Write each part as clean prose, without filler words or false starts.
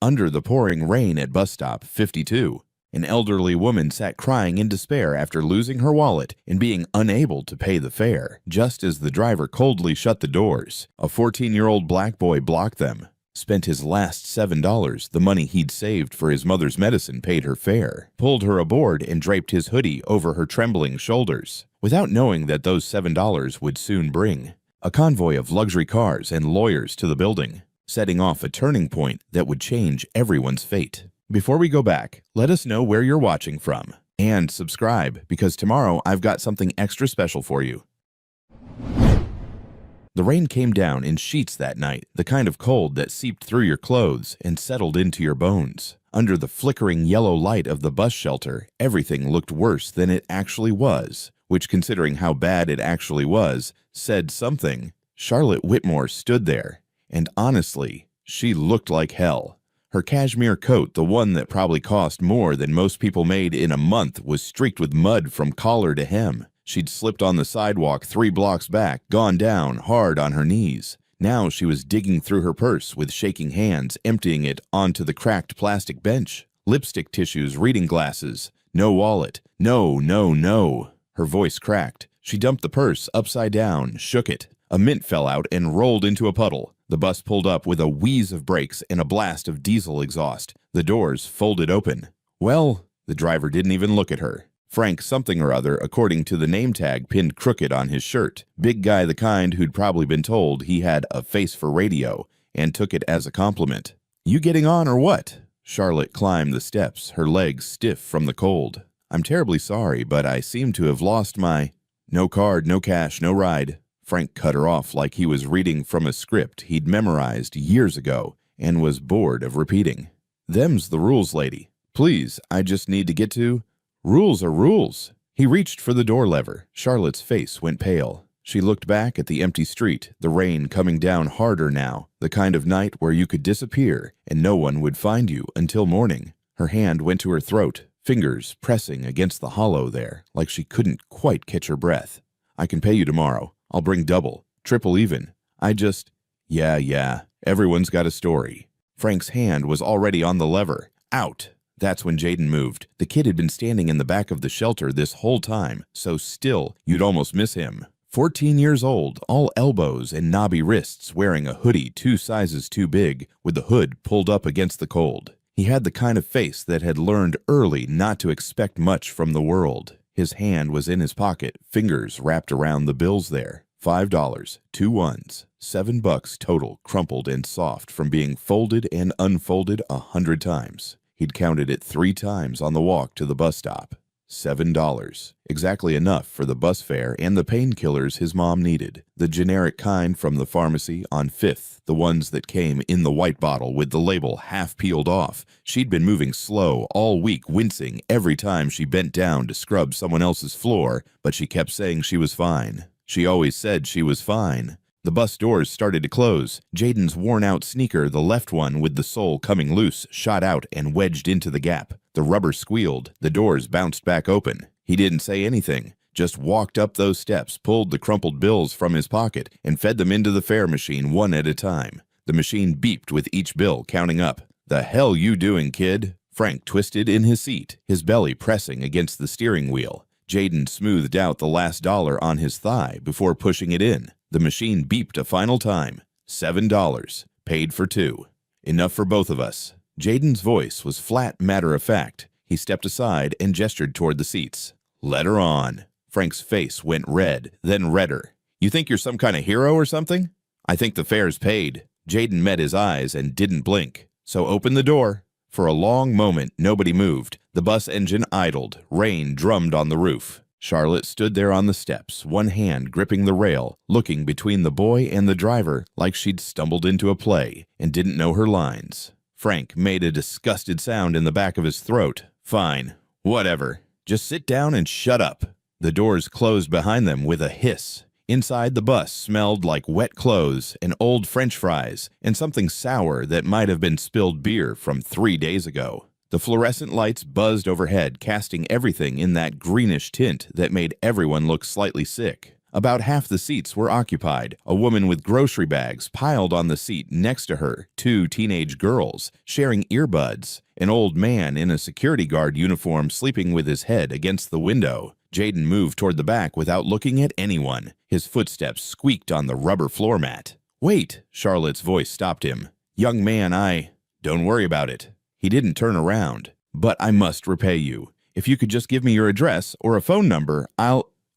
Under the pouring rain at bus stop 52, an elderly woman sat crying in despair after losing her wallet and being unable to pay the fare. Just as the driver coldly shut the doors, a 14-year-old black boy blocked them. Spent his last $7, the money he'd saved for his mother's medicine, paid her fare, pulled her aboard, and draped his hoodie over her trembling shoulders, without knowing that those $7 would soon bring a convoy of luxury cars and lawyers to the building, setting off a turning point that would change everyone's fate. Before we go back, let us know where you're watching from, and subscribe, because tomorrow I've got something extra special for you. The rain came down in sheets that night, the kind of cold that seeped through your clothes and settled into your bones. Under the flickering yellow light of the bus shelter, everything looked worse than it actually was, which, considering how bad it actually was, said something. Charlotte Whitmore stood there, and honestly, she looked like hell. Her cashmere coat, the one that probably cost more than most people made in a month, was streaked with mud from collar to hem. She'd slipped on the sidewalk 3 blocks back, gone down hard on her knees. Now she was digging through her purse with shaking hands, emptying it onto the cracked plastic bench. Lipstick tissues, reading glasses. No wallet. No, no, no. Her voice cracked. She dumped the purse upside down, shook it. A mint fell out and rolled into a puddle. The bus pulled up with a wheeze of brakes and a blast of diesel exhaust. The doors folded open. Well, the driver didn't even look at her. Frank something or other, according to the name tag pinned crooked on his shirt. Big guy, the kind who'd probably been told he had a face for radio, and took it as a compliment. "You getting on or what?" Charlotte climbed the steps, her legs stiff from the cold. "I'm terribly sorry, but I seem to have lost my—" "No card, no cash, no ride." Frank cut her off like he was reading from a script he'd memorized years ago and was bored of repeating. "Them's the rules, lady. Please, I just need to get to—" "Rules are rules." He reached for the door lever. Charlotte's face went pale. She looked back at the empty street, the rain coming down harder now, the kind of night where you could disappear and no one would find you until morning. Her hand went to her throat, fingers pressing against the hollow there, like she couldn't quite catch her breath. "I can pay you tomorrow. I'll bring double, triple even. I just—" Yeah, everyone's got a story." Frank's hand was already on the lever. Out! That's when Jaden moved. The kid had been standing in the back of the shelter this whole time, so still you'd almost miss him. 14 years old, all elbows and knobby wrists, wearing a hoodie 2 sizes too big, with the hood pulled up against the cold. He had the kind of face that had learned early not to expect much from the world. His hand was in his pocket, fingers wrapped around the bills there. $5, 2 ones, $7 total, crumpled and soft from being folded and unfolded 100 times. He'd counted it 3 times on the walk to the bus stop. $7. Exactly enough for the bus fare and the painkillers his mom needed. The generic kind from the pharmacy on 5th, the ones that came in the white bottle with the label half peeled off. She'd been moving slow all week, wincing every time she bent down to scrub someone else's floor, but she kept saying she was fine. She always said she was fine. The bus doors started to close. Jaden's worn-out sneaker, the left one with the sole coming loose, shot out and wedged into the gap. The rubber squealed. The doors bounced back open. He didn't say anything, just walked up those steps, pulled the crumpled bills from his pocket, and fed them into the fare machine one at a time. The machine beeped with each bill, counting up. "The hell you doing, kid?" Frank twisted in his seat, his belly pressing against the steering wheel. Jaden smoothed out the last dollar on his thigh before pushing it in. The machine beeped a final time. $7. Paid for 2. Enough for both of us. Jaden's voice was flat matter-of-fact. He stepped aside and gestured toward the seats. "Let her on." Frank's face went red, then redder. "You think you're some kind of hero or something?" "I think the fare's paid." Jaden met his eyes and didn't blink. "So open the door." For a long moment, nobody moved. The bus engine idled. Rain drummed on the roof. Charlotte stood there on the steps, one hand gripping the rail, looking between the boy and the driver like she'd stumbled into a play and didn't know her lines. Frank made a disgusted sound in the back of his throat. "Fine. Whatever. Just sit down and shut up." The doors closed behind them with a hiss. Inside, the bus smelled like wet clothes and old French fries and something sour that might have been spilled beer from 3 days ago. The fluorescent lights buzzed overhead, casting everything in that greenish tint that made everyone look slightly sick. About half the seats were occupied. A woman with grocery bags piled on the seat next to her, two teenage girls sharing earbuds, an old man in a security guard uniform sleeping with his head against the window. Jaden moved toward the back without looking at anyone. His footsteps squeaked on the rubber floor mat. "Wait!" Charlotte's voice stopped him. "Young man, Don't worry about it." He didn't turn around. "But I must repay you. If you could just give me your address or a phone number,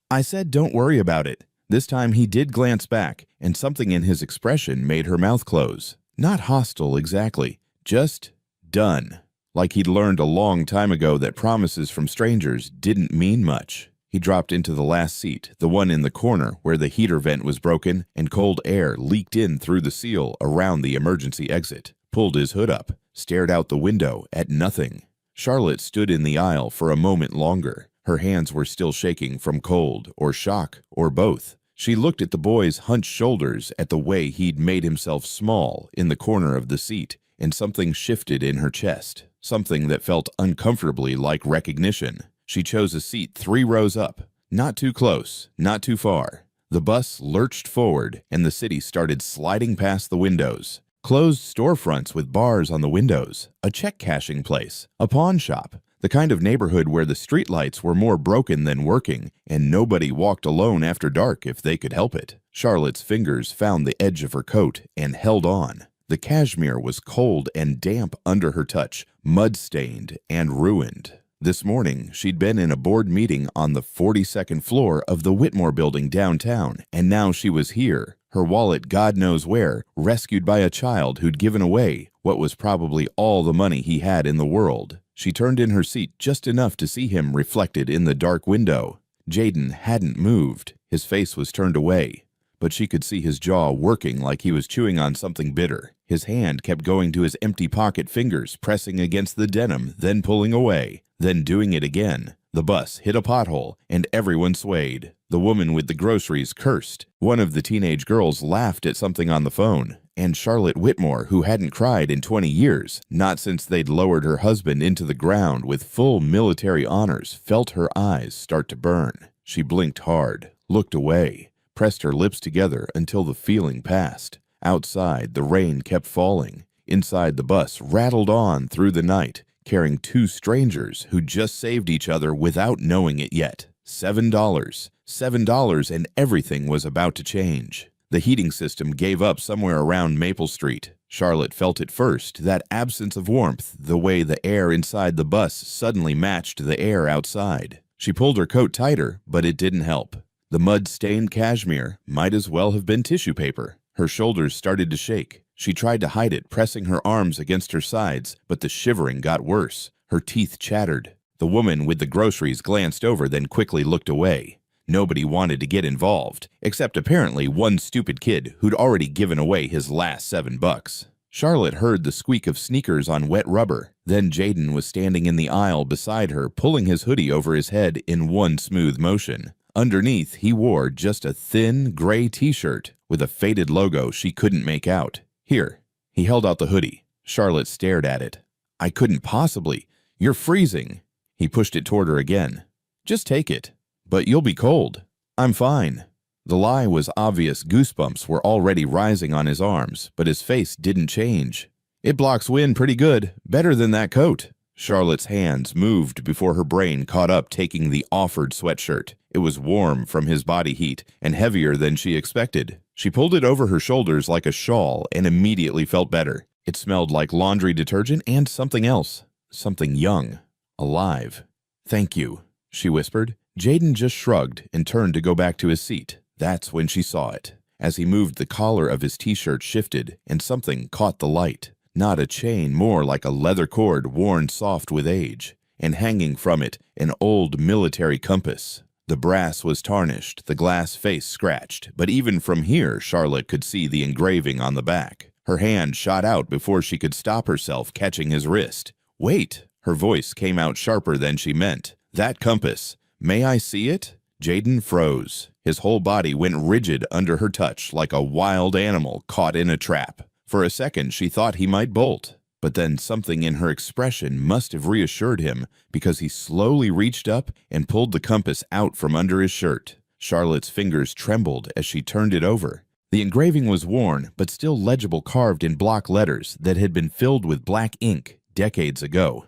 I said don't worry about it." This time he did glance back, and something in his expression made her mouth close. Not hostile exactly, just done. Like he'd learned a long time ago that promises from strangers didn't mean much. He dropped into the last seat, the one in the corner where the heater vent was broken and cold air leaked in through the seal around the emergency exit, pulled his hood up, stared out the window at nothing. Charlotte stood in the aisle for a moment longer. Her hands were still shaking from cold or shock or both. She looked at the boy's hunched shoulders, at the way he'd made himself small in the corner of the seat, and something shifted in her chest, something that felt uncomfortably like recognition. She chose a seat 3 rows up, not too close, not too far. The bus lurched forward, and the city started sliding past the windows. Closed storefronts with bars on the windows, a check-cashing place, a pawn shop, the kind of neighborhood where the streetlights were more broken than working, and nobody walked alone after dark if they could help it. Charlotte's fingers found the edge of her coat and held on. The cashmere was cold and damp under her touch, mud-stained and ruined. This morning, she'd been in a board meeting on the 42nd floor of the Whitmore building downtown, and now she was here, her wallet God knows where, rescued by a child who'd given away what was probably all the money he had in the world. She turned in her seat just enough to see him reflected in the dark window. Jaden hadn't moved. His face was turned away, but she could see his jaw working like he was chewing on something bitter. His hand kept going to his empty pocket fingers, pressing against the denim, then pulling away, then doing it again. The bus hit a pothole, and everyone swayed. The woman with the groceries cursed. One of the teenage girls laughed at something on the phone, and Charlotte Whitmore, who hadn't cried in 20 years, not since they'd lowered her husband into the ground with full military honors, felt her eyes start to burn. She blinked hard, looked away, pressed her lips together until the feeling passed. Outside, the rain kept falling. Inside, the bus rattled on through the night, carrying 2 strangers who just saved each other without knowing it yet. $7. $7, and everything was about to change. The heating system gave up somewhere around Maple Street. Charlotte felt it first, that absence of warmth, the way the air inside the bus suddenly matched the air outside. She pulled her coat tighter, but it didn't help. The mud-stained cashmere might as well have been tissue paper. Her shoulders started to shake. She tried to hide it, pressing her arms against her sides, but the shivering got worse. Her teeth chattered. The woman with the groceries glanced over, then quickly looked away. Nobody wanted to get involved, except apparently one stupid kid who'd already given away his last $7. Charlotte heard the squeak of sneakers on wet rubber. Then Jaden was standing in the aisle beside her, pulling his hoodie over his head in one smooth motion. Underneath, he wore just a thin, gray t-shirt with a faded logo she couldn't make out. "Here." He held out the hoodie. Charlotte stared at it. "I couldn't possibly. You're freezing." He pushed it toward her again. "Just take it." "But you'll be cold." "I'm fine." The lie was obvious. Goosebumps were already rising on his arms, but his face didn't change. "It blocks wind pretty good. Better than that coat." Charlotte's hands moved before her brain caught up, taking the offered sweatshirt. It was warm from his body heat and heavier than she expected. She pulled it over her shoulders like a shawl and immediately felt better. It smelled like laundry detergent and something else. Something young. Alive. "Thank you," she whispered. Jaden just shrugged and turned to go back to his seat. That's when she saw it. As he moved, the collar of his t-shirt shifted, and something caught the light. Not a chain, more like a leather cord worn soft with age, and hanging from it, an old military compass. The brass was tarnished, the glass face scratched, but even from here Charlotte could see the engraving on the back. Her hand shot out before she could stop herself, catching his wrist. "Wait!" Her voice came out sharper than she meant. "That compass. May I see it?" Jaden froze. His whole body went rigid under her touch, like a wild animal caught in a trap. For a second, she thought he might bolt. But then something in her expression must have reassured him, because he slowly reached up and pulled the compass out from under his shirt. Charlotte's fingers trembled as she turned it over. The engraving was worn, but still legible, carved in block letters that had been filled with black ink decades ago.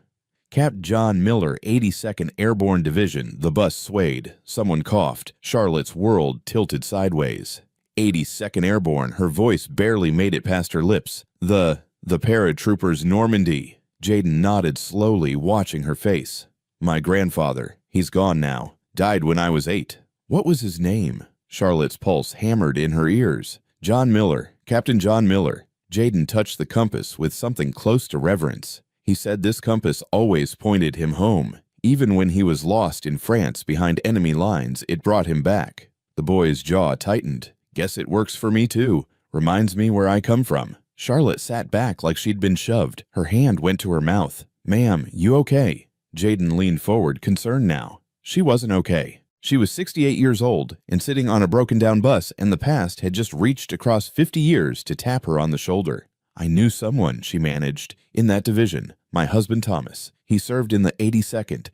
Cap John Miller, 82nd Airborne Division. The bus swayed. Someone coughed. Charlotte's world tilted sideways. 82nd Airborne. Her voice barely made it past her lips. The paratroopers Normandy. Jaden nodded slowly, watching her face. My grandfather. He's gone now. Died when I was 8. What was his name? Charlotte's pulse hammered in her ears. John Miller. Captain John Miller. Jaden touched the compass with something close to reverence. He said this compass always pointed him home. Even when he was lost in France behind enemy lines, it brought him back. The boy's jaw tightened. Guess it works for me too. Reminds me where I come from. Charlotte sat back like she'd been shoved. Her hand went to her mouth. Ma'am, you okay? Jaden leaned forward, concerned now. She wasn't okay. She was 68 years old and sitting on a broken-down bus, and the past had just reached across 50 years to tap her on the shoulder. I knew someone, she managed, in that division. My husband Thomas. He served in the 82nd.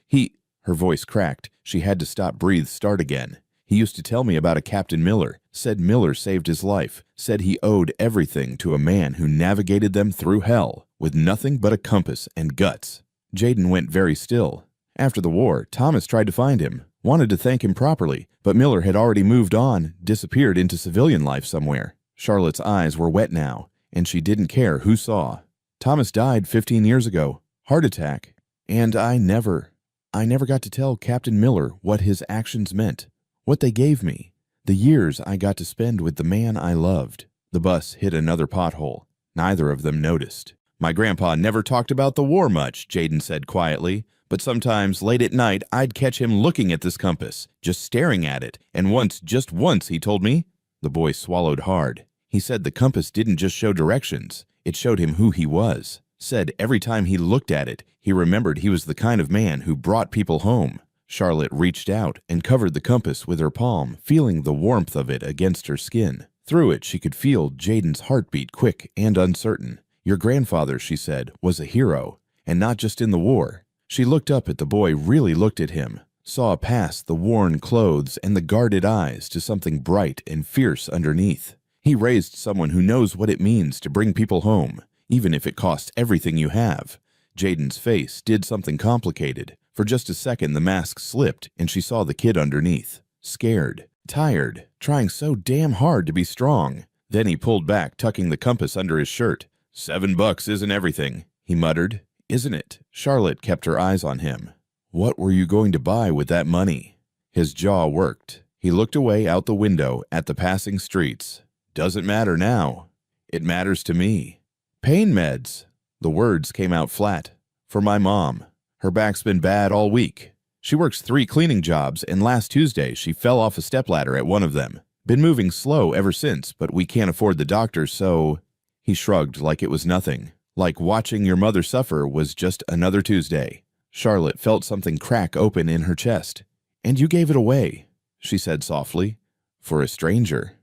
Her voice cracked. She had to stop, breathe, start again. He used to tell me about a Captain Miller. Said Miller saved his life. Said he owed everything to a man who navigated them through hell with nothing but a compass and guts. Jaden went very still. After the war, Thomas tried to find him. Wanted to thank him properly, but Miller had already moved on, disappeared into civilian life somewhere. Charlotte's eyes were wet now, and she didn't care who saw. Thomas died 15 years ago. Heart attack. And I never got to tell Captain Miller what his actions meant, what they gave me, the years I got to spend with the man I loved. The bus hit another pothole. Neither of them noticed. My grandpa never talked about the war much, Jaden said quietly, but sometimes late at night I'd catch him looking at this compass, just staring at it, and just once, he told me. The boy swallowed hard. He said the compass didn't just show directions, it showed him who he was. Said every time he looked at it, he remembered he was the kind of man who brought people home. Charlotte reached out and covered the compass with her palm, feeling the warmth of it against her skin. Through it, she could feel Jaden's heartbeat, quick and uncertain. Your grandfather, she said, was a hero, and not just in the war. She looked up at the boy, really looked at him, saw past the worn clothes and the guarded eyes to something bright and fierce underneath. He raised someone who knows what it means to bring people home, even if it costs everything you have. Jaden's face did something complicated. For just a second, the mask slipped, and she saw the kid underneath. Scared, tired, trying so damn hard to be strong. Then he pulled back, tucking the compass under his shirt. $7 isn't everything, he muttered. Isn't it? Charlotte kept her eyes on him. What were you going to buy with that money? His jaw worked. He looked away out the window at the passing streets. Doesn't matter now. It matters to me. Pain meds. The words came out flat. For my mom. Her back's been bad all week. She works 3 cleaning jobs, and last Tuesday she fell off a stepladder at one of them. Been moving slow ever since, but we can't afford the doctor, so... He shrugged like it was nothing. Like watching your mother suffer was just another Tuesday. Charlotte felt something crack open in her chest. And you gave it away, she said softly. For a stranger.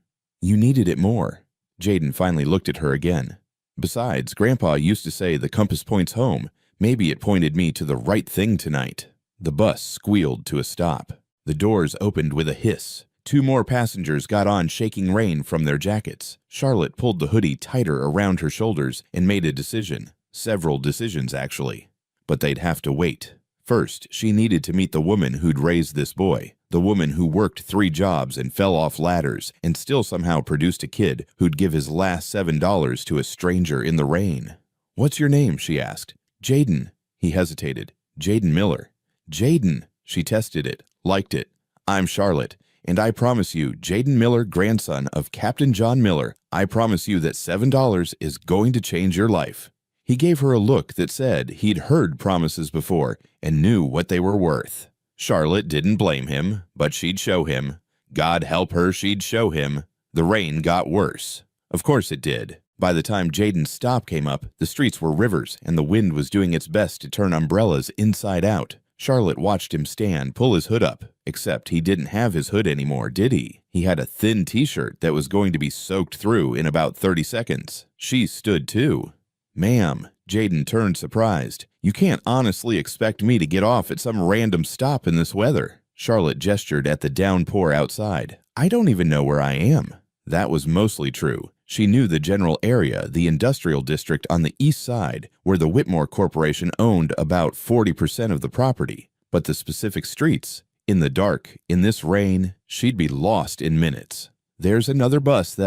You needed it more. Jaden finally looked at her again. Besides, Grandpa used to say the compass points home. Maybe it pointed me to the right thing tonight. The bus squealed to a stop. The doors opened with a hiss. 2 more passengers got on, shaking rain from their jackets. Charlotte pulled the hoodie tighter around her shoulders and made a decision. Several decisions, actually. But they'd have to wait. First, she needed to meet the woman who'd raised this boy. The woman who worked 3 jobs and fell off ladders and still somehow produced a kid who'd give his last $7 to a stranger in the rain. What's your name? She asked. Jaden. He hesitated. Jaden Miller. Jaden. She tested it, liked it. I'm Charlotte. And I promise you, Jaden Miller, grandson of Captain John Miller, I promise you that $7 is going to change your life. He gave her a look that said he'd heard promises before and knew what they were worth. Charlotte didn't blame him, but she'd show him. God help her, she'd show him. The rain got worse. Of course it did. By the time Jaden's stop came up, the streets were rivers, and the wind was doing its best to turn umbrellas inside out. Charlotte watched him stand, pull his hood up. Except he didn't have his hood anymore, did he? He had a thin t-shirt that was going to be soaked through in about 30 seconds. She stood too. Ma'am, Jaden turned surprised. You can't honestly expect me to get off at some random stop in this weather. Charlotte gestured at the downpour outside. "I don't even know where I am." That was mostly true. She knew the general area, the industrial district on the east side, where the Whitmore Corporation owned about 40% of the property. But the specific streets, in the dark, in this rain, she'd be lost in minutes. "There's another bus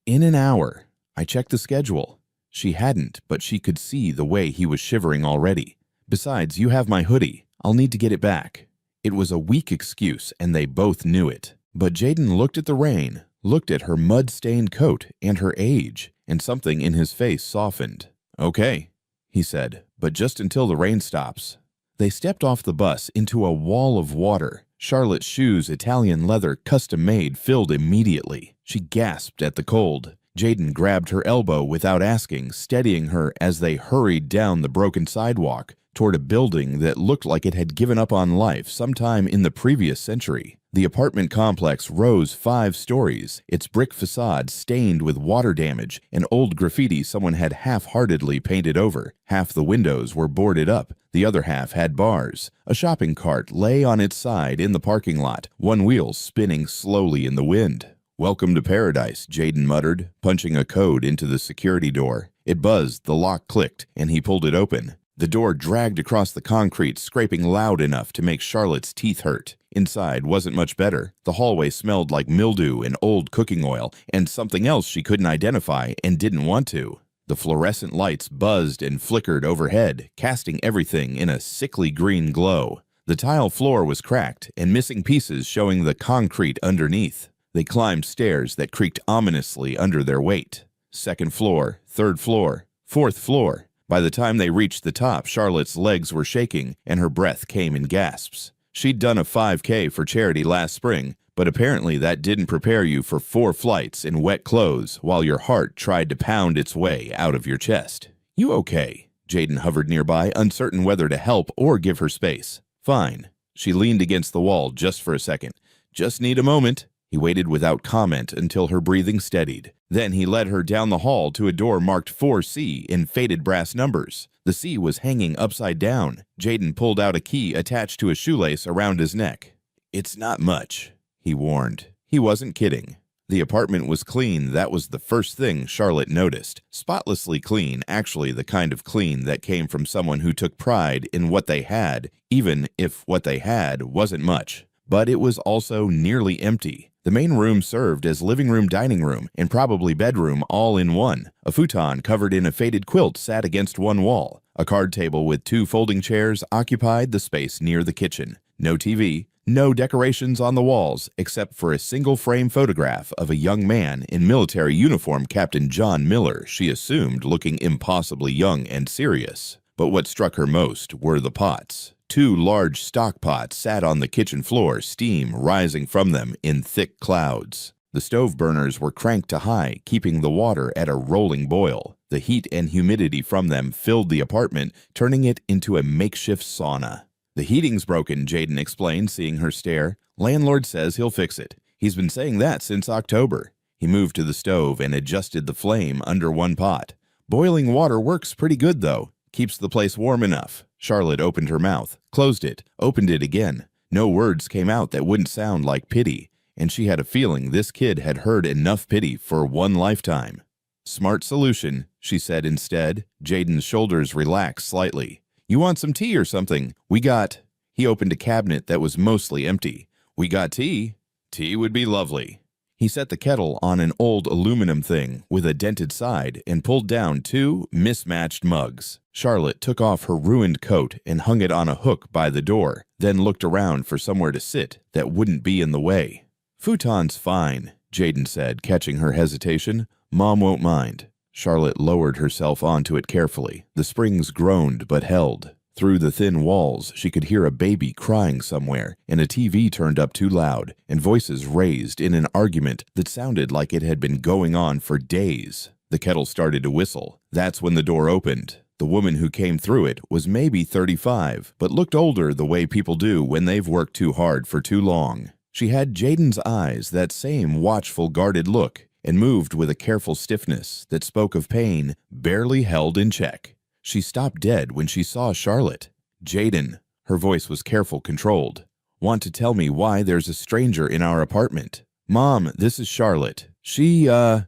in an hour." I checked the schedule. She hadn't, but she could see the way he was shivering already. "Besides, you have my hoodie. I'll need to get it back." It was a weak excuse, and they both knew it. But Jaden looked at the rain, looked at her mud-stained coat and her age, and something in his face softened. "Okay," he said, "but just until the rain stops." They stepped off the bus into a wall of water. Charlotte's shoes, Italian leather, custom-made, filled immediately. She gasped at the cold. Jaden grabbed her elbow without asking, steadying her as they hurried down the broken sidewalk toward a building that looked like it had given up on life sometime in the previous century. The apartment complex rose 5 stories, its brick facade stained with water damage and old graffiti someone had half-heartedly painted over. Half the windows were boarded up, the other half had bars. A shopping cart lay on its side in the parking lot, one wheel spinning slowly in the wind. "Welcome to paradise," Jaden muttered, punching a code into the security door. It buzzed, the lock clicked, and he pulled it open. The door dragged across the concrete, scraping loud enough to make Charlotte's teeth hurt. Inside wasn't much better. The hallway smelled like mildew and old cooking oil, and something else she couldn't identify and didn't want to. The fluorescent lights buzzed and flickered overhead, casting everything in a sickly green glow. The tile floor was cracked, and missing pieces showing the concrete underneath. They climbed stairs that creaked ominously under their weight. 2nd floor, 3rd floor, 4th floor. By the time they reached the top, Charlotte's legs were shaking, and her breath came in gasps. She'd done a 5K for charity last spring, but apparently that didn't prepare you for 4 flights in wet clothes while your heart tried to pound its way out of your chest. "You okay?" Jaden hovered nearby, uncertain whether to help or give her space. "Fine." She leaned against the wall just for a second. "Just need a moment." He waited without comment until her breathing steadied. Then he led her down the hall to a door marked 4C in faded brass numbers. The C was hanging upside down. Jaden pulled out a key attached to a shoelace around his neck. "It's not much," he warned. He wasn't kidding. The apartment was clean. That was the first thing Charlotte noticed. Spotlessly clean, actually the kind of clean that came from someone who took pride in what they had, even if what they had wasn't much. But it was also nearly empty. The main room served as living room, dining room, and probably bedroom all in one. A futon covered in a faded quilt sat against one wall. A card table with 2 folding chairs occupied the space near the kitchen. No TV, no decorations on the walls except for a single frame photograph of a young man in military uniform, Captain John Miller, she assumed looking impossibly young and serious. But what struck her most were the pots. 2 large stock pots sat on the kitchen floor, steam rising from them in thick clouds. The stove burners were cranked to high, keeping the water at a rolling boil. The heat and humidity from them filled the apartment, turning it into a makeshift sauna. "The heating's broken," Jaden explained, seeing her stare. "Landlord says he'll fix it. He's been saying that since October." He moved to the stove and adjusted the flame under one pot. "Boiling water works pretty good, though. Keeps the place warm enough." Charlotte opened her mouth, closed it, opened it again. No words came out that wouldn't sound like pity, and she had a feeling this kid had heard enough pity for one lifetime. "Smart solution," she said instead. Jaden's shoulders relaxed slightly. "You want some tea or something? We got—" He opened a cabinet that was mostly empty. "We got tea. Tea would be lovely." He set the kettle on an old aluminum thing with a dented side and pulled down 2 mismatched mugs. Charlotte took off her ruined coat and hung it on a hook by the door, then looked around for somewhere to sit that wouldn't be in the way. "Futon's fine," Jaden said, catching her hesitation. "Mom won't mind." Charlotte lowered herself onto it carefully. The springs groaned but held. Through the thin walls, she could hear a baby crying somewhere, and a TV turned up too loud, and voices raised in an argument that sounded like it had been going on for days. The kettle started to whistle. That's when the door opened. The woman who came through it was maybe 35, but looked older the way people do when they've worked too hard for too long. She had Jaden's eyes, that same watchful, guarded look, and moved with a careful stiffness that spoke of pain barely held in check. She stopped dead when she saw Charlotte. "Jaden." Her voice was careful, controlled. Want to tell me why there's a stranger in our apartment? Mom, this is Charlotte. Jaden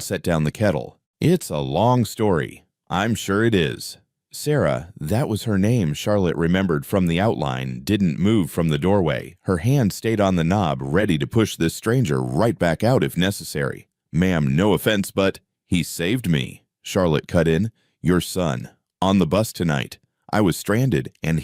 set down the kettle. It's a long story. I'm sure it is. Sarah, that was her name, Charlotte remembered from the outline, didn't move from the doorway. Her hand stayed on the knob, ready to push this stranger right back out if necessary. Ma'am, no offense, but he saved me. Charlotte cut in. Your son. On the bus tonight. I was stranded, and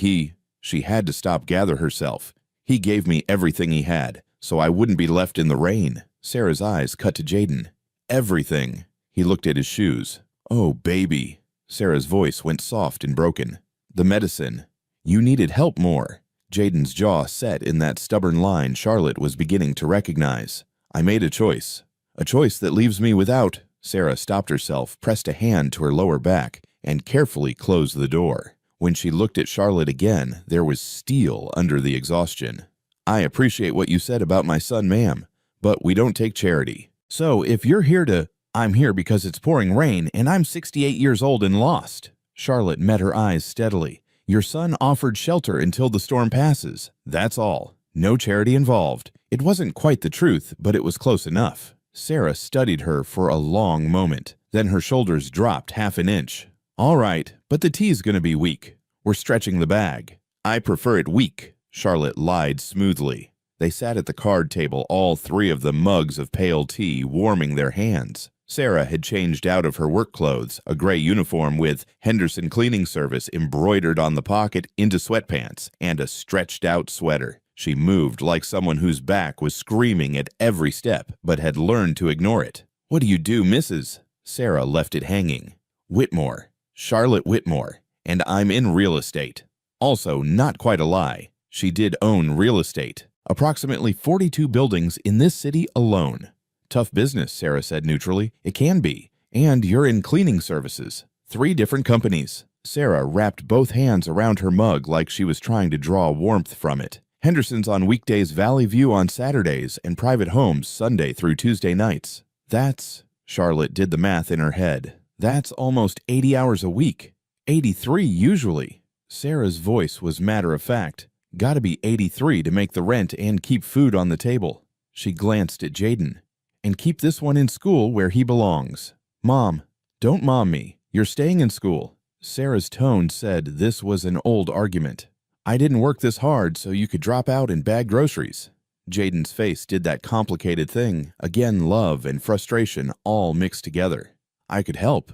she had to stop, gather herself. He gave me everything he had, so I wouldn't be left in the rain. Sarah's eyes cut to Jaden. Everything. He looked at his shoes. Oh, baby. Sarah's voice went soft and broken. The medicine. You needed help more. Jaden's jaw set in that stubborn line Charlotte was beginning to recognize. I made a choice. A choice that leaves me without. Sarah stopped herself, pressed a hand to her lower back, and carefully closed the door. When she looked at Charlotte again, there was steel under the exhaustion. I appreciate what you said about my son, ma'am, but we don't take charity. So if you're here to... I'm here because it's pouring rain and I'm 68 years old and lost. Charlotte met her eyes steadily. Your son offered shelter until the storm passes. That's all. No charity involved. It wasn't quite the truth, but it was close enough. Sarah studied her for a long moment. Then her shoulders dropped half an inch. All right, but the tea's gonna be weak. We're stretching the bag. I prefer it weak, Charlotte lied smoothly. They sat at the card table, all three of them, mugs of pale tea, warming their hands. Sarah had changed out of her work clothes, a gray uniform with Henderson Cleaning Service embroidered on the pocket, into sweatpants and a stretched-out sweater. She moved like someone whose back was screaming at every step, but had learned to ignore it. What do you do, Mrs.? Sarah left it hanging. Whitmore. Charlotte Whitmore. And I'm in real estate. Also, not quite a lie. She did own real estate. Approximately 42 buildings in this city alone. Tough business, Sarah said neutrally. It can be. And you're in cleaning services. 3 different companies. Sarah wrapped both hands around her mug like she was trying to draw warmth from it. Henderson's on weekdays, Valley View on Saturdays, and private homes Sunday through Tuesday nights. That's... Charlotte did the math in her head. That's almost 80 hours a week. 83 usually. Sarah's voice was matter-of-fact. Gotta be 83 to make the rent and keep food on the table. She glanced at Jaden. And keep this one in school where he belongs. Mom, don't mom me. You're staying in school. Sarah's tone said this was an old argument. I didn't work this hard so you could drop out and bag groceries. Jaden's face did that complicated thing. Again, love and frustration all mixed together. I could help.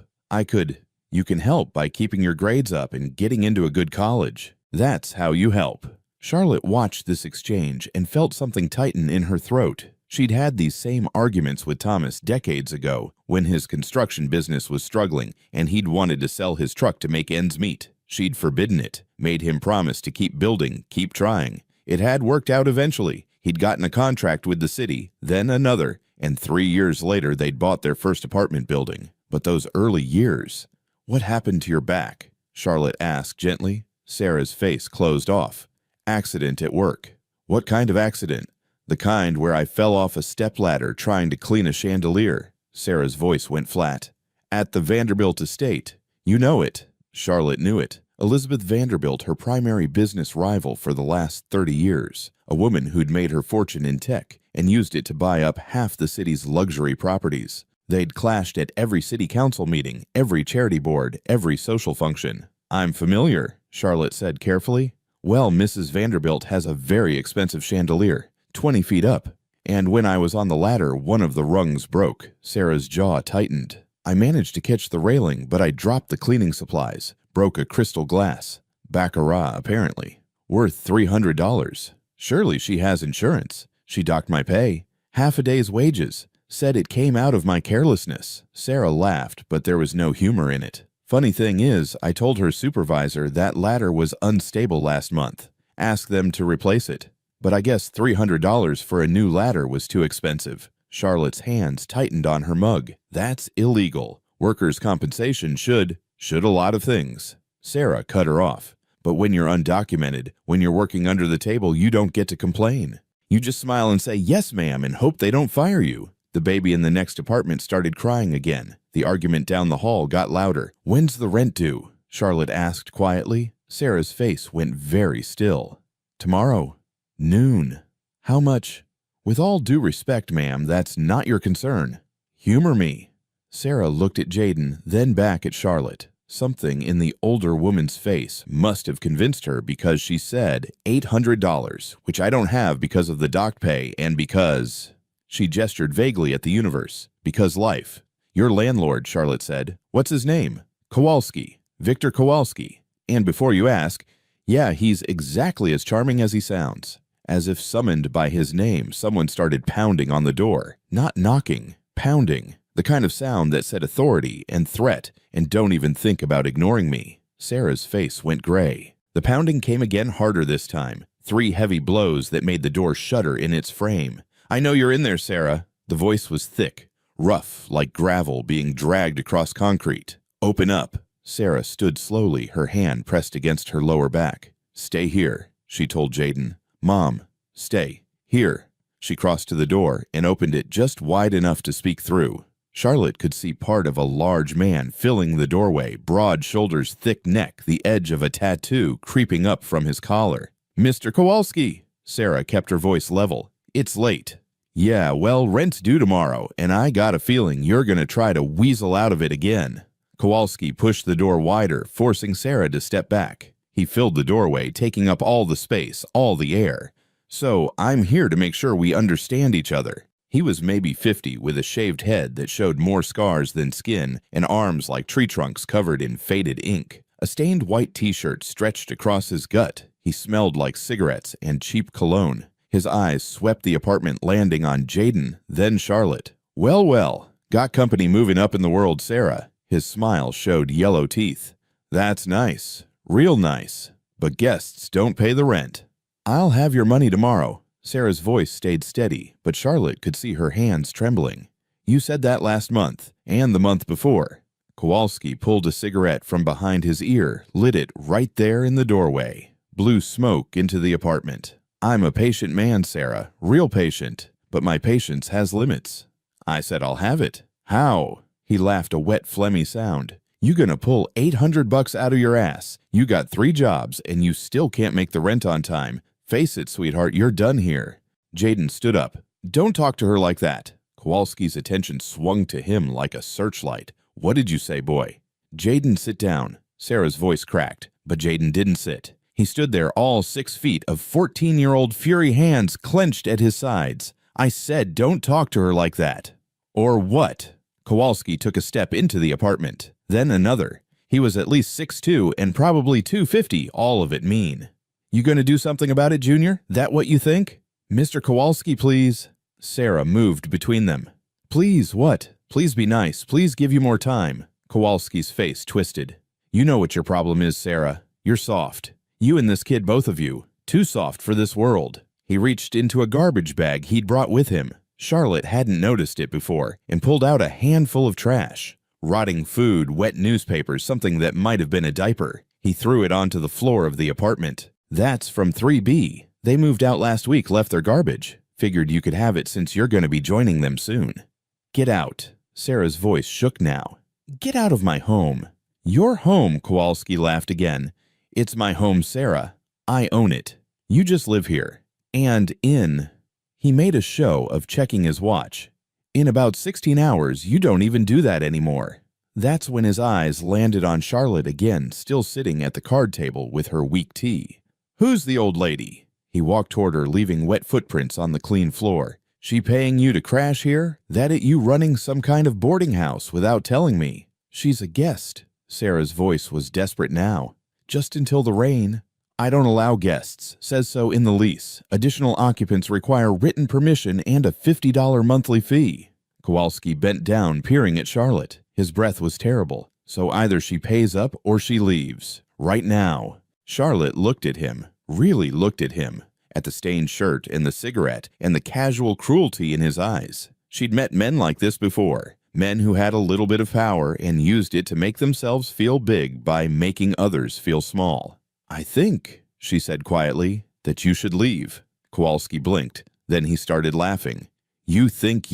You can help by keeping your grades up and getting into a good college. That's how you help. Charlotte watched this exchange and felt something tighten in her throat. She'd had these same arguments with Thomas decades ago when his construction business was struggling and he'd wanted to sell his truck to make ends meet. She'd forbidden it, made him promise to keep building, keep trying. It had worked out eventually. He'd gotten a contract with the city, then another, and 3 years later they'd bought their first apartment building. But those early years... What happened to your back? Charlotte asked gently. Sarah's face closed off. Accident at work. What kind of accident? The kind where I fell off a stepladder trying to clean a chandelier. Sarah's voice went flat. At the Vanderbilt estate. You know it. Charlotte knew it. Elizabeth Vanderbilt, her primary business rival for the last 30 years. A woman who'd made her fortune in tech and used it to buy up half the city's luxury properties. They'd clashed at every city council meeting, every charity board, every social function. I'm familiar, Charlotte said carefully. Well, Mrs. Vanderbilt has a very expensive chandelier. 20 feet up. And when I was on the ladder, one of the rungs broke. Sarah's jaw tightened. I managed to catch the railing, but I dropped the cleaning supplies. Broke a crystal glass. Baccarat, apparently. Worth $300. Surely she has insurance. She docked my pay. Half a day's wages. Said it came out of my carelessness. Sarah laughed, but there was no humor in it. Funny thing is, I told her supervisor that ladder was unstable last month. Asked them to replace it. But I guess $300 for a new ladder was too expensive. Charlotte's hands tightened on her mug. That's illegal. Workers' compensation should a lot of things. Sarah cut her off. But when you're undocumented, when you're working under the table, you don't get to complain. You just smile and say, yes, ma'am, and hope they don't fire you. The baby in the next apartment started crying again. The argument down the hall got louder. When's the rent due? Charlotte asked quietly. Sarah's face went very still. Tomorrow. Noon. How much? With all due respect, ma'am, that's not your concern. Humor me. Sarah looked at Jaden, then back at Charlotte. Something in the older woman's face must have convinced her because she said $800, which I don't have because of the dock pay and because... She gestured vaguely at the universe. Because life. Your landlord, Charlotte said. What's his name? Kowalski. Victor Kowalski. And before you ask, yeah, he's exactly as charming as he sounds. As if summoned by his name, someone started pounding on the door. Not knocking, pounding. The kind of sound that said authority and threat, and don't even think about ignoring me. Sarah's face went gray. The pounding came again harder this time. 3 heavy blows that made the door shudder in its frame. I know you're in there, Sarah. The voice was thick, rough, like gravel being dragged across concrete. Open up. Sarah stood slowly, her hand pressed against her lower back. Stay here, she told Jaden. Mom, stay. Here. She crossed to the door and opened it just wide enough to speak through. Charlotte could see part of a large man filling the doorway, broad shoulders, thick neck, the edge of a tattoo creeping up from his collar. Mr. Kowalski! Sarah kept her voice level. It's late. Yeah, well, rent's due tomorrow, and I got a feeling you're gonna try to weasel out of it again. Kowalski pushed the door wider, forcing Sarah to step back. He filled the doorway, taking up all the space, all the air. So, I'm here to make sure we understand each other. He was maybe 50, with a shaved head that showed more scars than skin, and arms like tree trunks covered in faded ink. A stained white t-shirt stretched across his gut. He smelled like cigarettes and cheap cologne. His eyes swept the apartment, landing on Jaden, then Charlotte. Well, well, got company moving up in the world, Sarah. His smile showed yellow teeth. That's nice, real nice, but guests don't pay the rent. I'll have your money tomorrow. Sarah's voice stayed steady, but Charlotte could see her hands trembling. You said that last month, and the month before. Kowalski pulled a cigarette from behind his ear, lit it right there in the doorway. Blew smoke into the apartment. I'm a patient man, Sarah, real patient, but my patience has limits. I said I'll have it. How? He laughed a wet, phlegmy sound. You gonna pull $800 out of your ass. You got 3 jobs, and you still can't make the rent on time. Face it, sweetheart, you're done here. Jaden stood up. Don't talk to her like that. Kowalski's attention swung to him like a searchlight. What did you say, boy? Jaden, sit down. Sarah's voice cracked, but Jaden didn't sit. He stood there, all 6 feet of 14-year-old fury hands clenched at his sides. I said don't talk to her like that. Or what? Kowalski took a step into the apartment, then another. He was at least 6'2" and probably 250, all of it mean. You gonna do something about it, Junior? That what you think? Mr. Kowalski, please. Sarah moved between them. Please, what? Please be nice. Please give you more time. Kowalski's face twisted. You know what your problem is, Sarah. You're soft. You and this kid, both of you. Too soft for this world. He reached into a garbage bag he'd brought with him. Charlotte hadn't noticed it before and pulled out a handful of trash. Rotting food, wet newspapers, something that might have been a diaper. He threw it onto the floor of the apartment. That's from 3B. They moved out last week, left their garbage. Figured you could have it since you're going to be joining them soon. Get out. Sarah's voice shook now. Get out of my home. Your home, Kowalski laughed again. It's my home, Sarah. I own it. You just live here. And He made a show of checking his watch. In about 16 hours, you don't even do that anymore. That's when his eyes landed on Charlotte again, still sitting at the card table with her weak tea. Who's the old lady? He walked toward her, leaving wet footprints on the clean floor. She paying you to crash here? That it you running some kind of boarding house without telling me? She's a guest. Sarah's voice was desperate now. Just until the rain. I don't allow guests. Says so in the lease. Additional occupants require written permission and a $50 monthly fee. Kowalski bent down, peering at Charlotte. His breath was terrible. So either she pays up or she leaves. Right now. Charlotte looked at him, really looked at him, at the stained shirt and the cigarette and the casual cruelty in his eyes. She'd met men like this before, men who had a little bit of power and used it to make themselves feel big by making others feel small. I think, she said quietly, that you should leave. Kowalski blinked, then he started laughing. You think.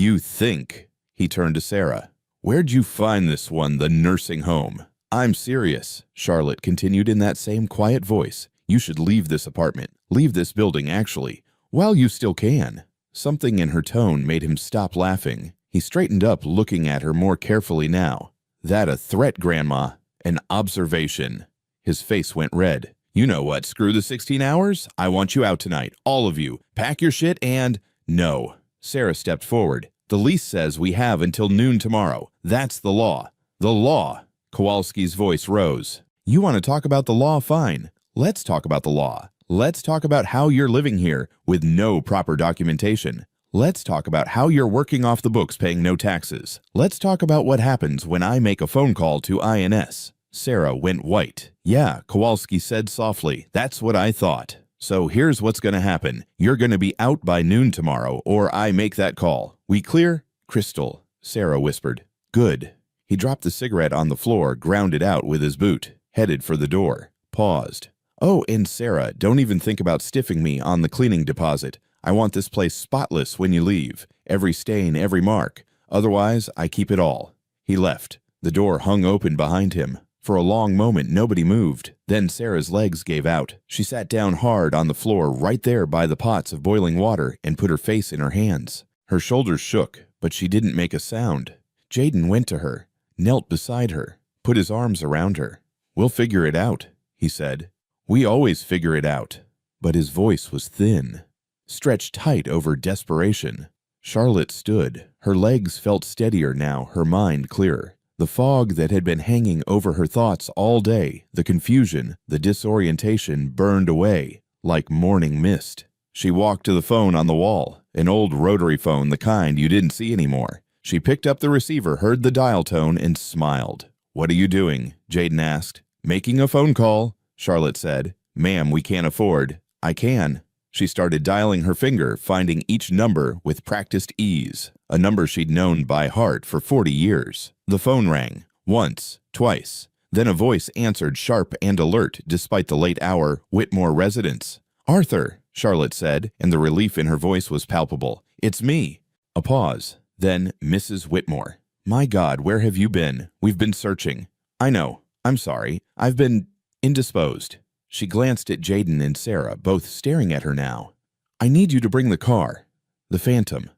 He turned to Sarah. Where'd you find this one, the nursing home? I'm serious, Charlotte continued in that same quiet voice. You should leave this apartment. Leave this building, actually. While you still can. Something in her tone made him stop laughing. He straightened up, looking at her more carefully now. That a threat, Grandma? An observation. His face went red. You know what, screw the 16 hours. I want you out tonight, all of you. Pack your shit and… No. Sarah stepped forward. The lease says we have until noon tomorrow. That's the law. The law. Kowalski's voice rose. You want to talk about the law? Fine. Let's talk about the law. Let's talk about how you're living here with no proper documentation. Let's talk about how you're working off the books paying no taxes. Let's talk about what happens when I make a phone call to INS. Sarah went white. Yeah, Kowalski said softly. That's what I thought. So here's what's going to happen. You're going to be out by noon tomorrow, or I make that call. We clear? Crystal, Sarah whispered. Good. He dropped the cigarette on the floor, ground it out with his boot, headed for the door, paused. Oh, and Sarah, don't even think about stiffing me on the cleaning deposit. I want this place spotless when you leave. Every stain, every mark. Otherwise, I keep it all. He left. The door hung open behind him. For a long moment, nobody moved. Then Sarah's legs gave out. She sat down hard on the floor right there by the pots of boiling water and put her face in her hands. Her shoulders shook, but she didn't make a sound. Jaden went to her, knelt beside her, put his arms around her. We'll figure it out, he said. We always figure it out. But his voice was thin, stretched tight over desperation. Charlotte stood. Her legs felt steadier now, her mind clearer. The fog that had been hanging over her thoughts all day, the confusion, the disorientation burned away like morning mist. She walked to the phone on the wall, an old rotary phone, the kind you didn't see anymore. She picked up the receiver, heard the dial tone, and smiled. What are you doing? Jaden asked. Making a phone call, Charlotte said. Ma'am, we can't afford. I can. She started dialing her finger, finding each number with practiced ease, a number she'd known by heart for 40 years. The phone rang, once, twice. Then a voice answered sharp and alert despite the late hour. Whitmore residence. Arthur, Charlotte said, and the relief in her voice was palpable. It's me. A pause. Then Mrs. Whitmore. My God, where have you been? We've been searching. I know. I'm sorry. I've been indisposed. She glanced at Jaden and Sarah, both staring at her now. I need you to bring the car. The Phantom.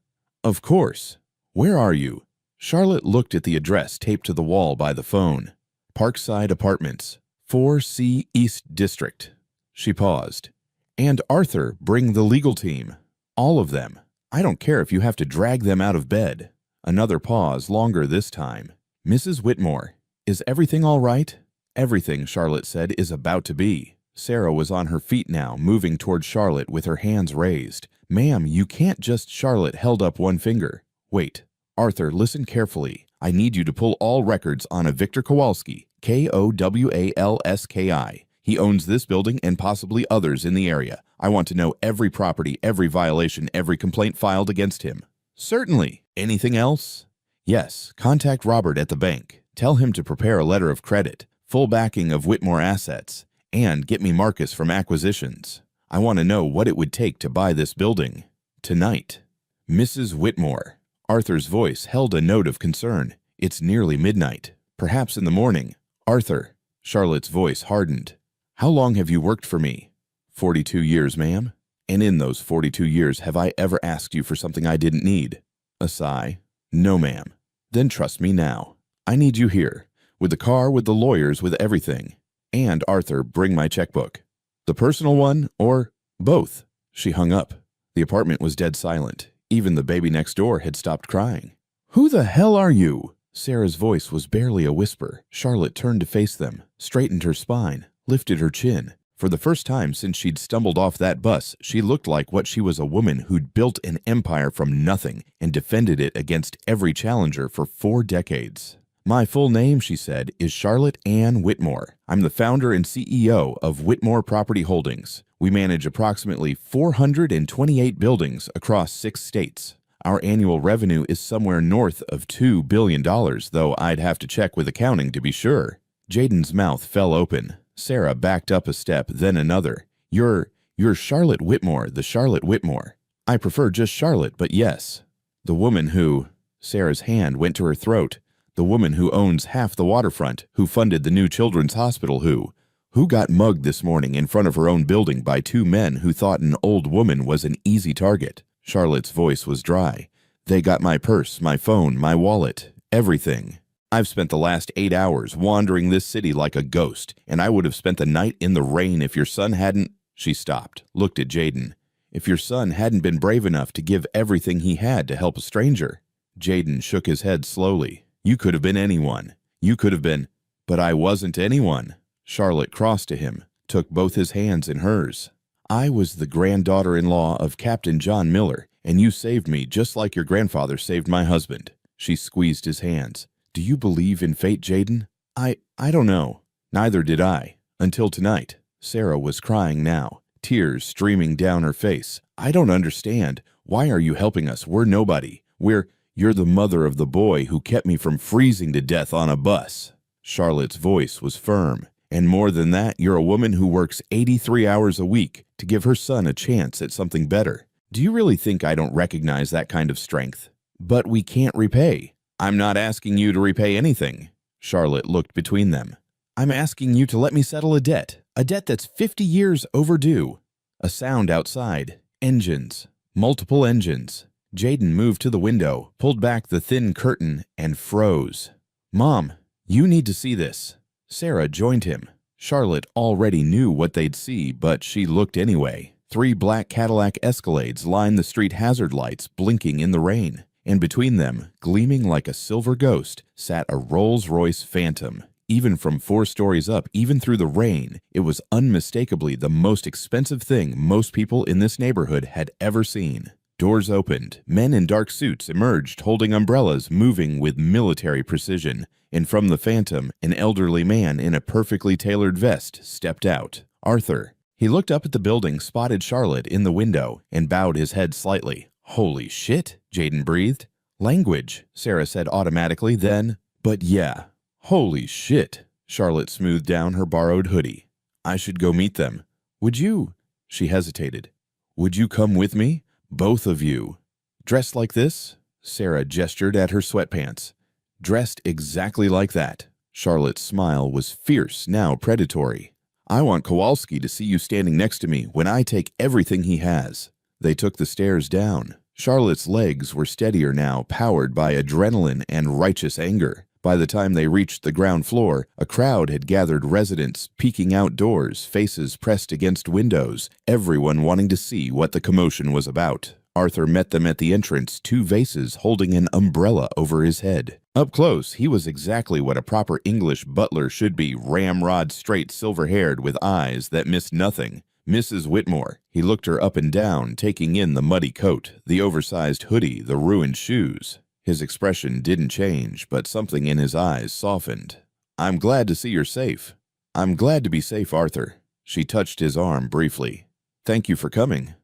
Of course. Where are you? Charlotte looked at the address taped to the wall by the phone. Parkside Apartments, 4C East District. She paused. And Arthur, bring the legal team. All of them. I don't care if you have to drag them out of bed. Another pause, longer this time. Mrs. Whitmore, is everything all right? Everything, Charlotte said, is about to be. Sarah was on her feet now, moving toward Charlotte with her hands raised. Ma'am, you can't just… Charlotte held up one finger. Wait. Arthur, listen carefully. I need you to pull all records on a Victor Kowalski, Kowalski. He owns this building and possibly others in the area. I want to know every property, every violation, every complaint filed against him. Certainly. Anything else? Yes. Contact Robert at the bank. Tell him to prepare a letter of credit, full backing of Whitmore assets, and get me Marcus from acquisitions. I want to know what it would take to buy this building. Tonight. Mrs. Whitmore. Arthur's voice held a note of concern. It's nearly midnight. Perhaps in the morning. Arthur. Charlotte's voice hardened. How long have you worked for me? 42 years, ma'am. And in those 42 years, have I ever asked you for something I didn't need? A sigh. No, ma'am. Then trust me now. I need you here. With the car, with the lawyers, with everything. And, Arthur, bring my checkbook. The personal one, or both? She hung up. The apartment was dead silent. Even the baby next door had stopped crying. Who the hell are you? Sarah's voice was barely a whisper. Charlotte turned to face them, straightened her spine, lifted her chin. For the first time since she'd stumbled off that bus, she looked like what she was, a woman who'd built an empire from nothing and defended it against every challenger for 4 decades. My full name, she said, is Charlotte Ann Whitmore. I'm the founder and CEO of Whitmore Property Holdings. We manage approximately 428 buildings across 6 states. Our annual revenue is somewhere north of $2 billion, though I'd have to check with accounting to be sure. Jaden's mouth fell open. Sarah backed up a step, then another. You're Charlotte Whitmore, the Charlotte Whitmore. I prefer just Charlotte, but yes. The woman who… Sarah's hand went to her throat. The woman who owns half the waterfront, who funded the new children's hospital, who… Who got mugged this morning in front of her own building by two men who thought an old woman was an easy target? Charlotte's voice was dry. They got my purse, my phone, my wallet, everything. I've spent the last 8 hours wandering this city like a ghost, and I would have spent the night in the rain if your son hadn't— She stopped, looked at Jaden. If your son hadn't been brave enough to give everything he had to help a stranger. Jaden shook his head slowly. You could have been anyone. You could have been— But I wasn't anyone. Charlotte crossed to him, took both his hands in hers. I was the granddaughter-in-law of Captain John Miller, and you saved me just like your grandfather saved my husband. She squeezed his hands. Do you believe in fate, Jaden? I don't know. Neither did I. Until tonight. Sarah was crying now, tears streaming down her face. I don't understand. Why are you helping us? We're nobody. You're the mother of the boy who kept me from freezing to death on a bus. Charlotte's voice was firm. And more than that, you're a woman who works 83 hours a week to give her son a chance at something better. Do you really think I don't recognize that kind of strength? But we can't repay. I'm not asking you to repay anything. Charlotte looked between them. I'm asking you to let me settle a debt that's 50 years overdue. A sound outside. Engines. Multiple engines. Jaden moved to the window, pulled back the thin curtain, and froze. Mom, you need to see this. Sarah joined him. Charlotte already knew what they'd see, but she looked anyway. 3 black Cadillac Escalades lined the street hazard lights, blinking in the rain. And between them, gleaming like a silver ghost, sat a Rolls-Royce Phantom. Even from 4 stories up, even through the rain, it was unmistakably the most expensive thing most people in this neighborhood had ever seen. Doors opened. Men in dark suits emerged, holding umbrellas, moving with military precision. And from the Phantom, an elderly man in a perfectly tailored vest stepped out. Arthur. He looked up at the building, spotted Charlotte in the window, and bowed his head slightly. Holy shit, Jaden breathed. Language, Sarah said automatically, then, but yeah. Holy shit. Charlotte smoothed down her borrowed hoodie. I should go meet them. Would you? She hesitated. Would you come with me? Both of you. Dressed like this? Sarah gestured at her sweatpants. Dressed exactly like that. Charlotte's smile was fierce, now predatory. I want Kowalski to see you standing next to me when I take everything he has. They took the stairs down. Charlotte's legs were steadier now, powered by adrenaline and righteous anger. By the time they reached the ground floor, a crowd had gathered, residents peeking outdoors, faces pressed against windows, everyone wanting to see what the commotion was about. Arthur met them at the entrance, 2 vases holding an umbrella over his head. Up close, he was exactly what a proper English butler should be, ramrod straight, silver-haired, with eyes that missed nothing. Mrs. Whitmore. He looked her up and down, taking in the muddy coat, the oversized hoodie, the ruined shoes. His expression didn't change, but something in his eyes softened. I'm glad to see you're safe. I'm glad to be safe, Arthur. She touched his arm briefly. Thank you for coming.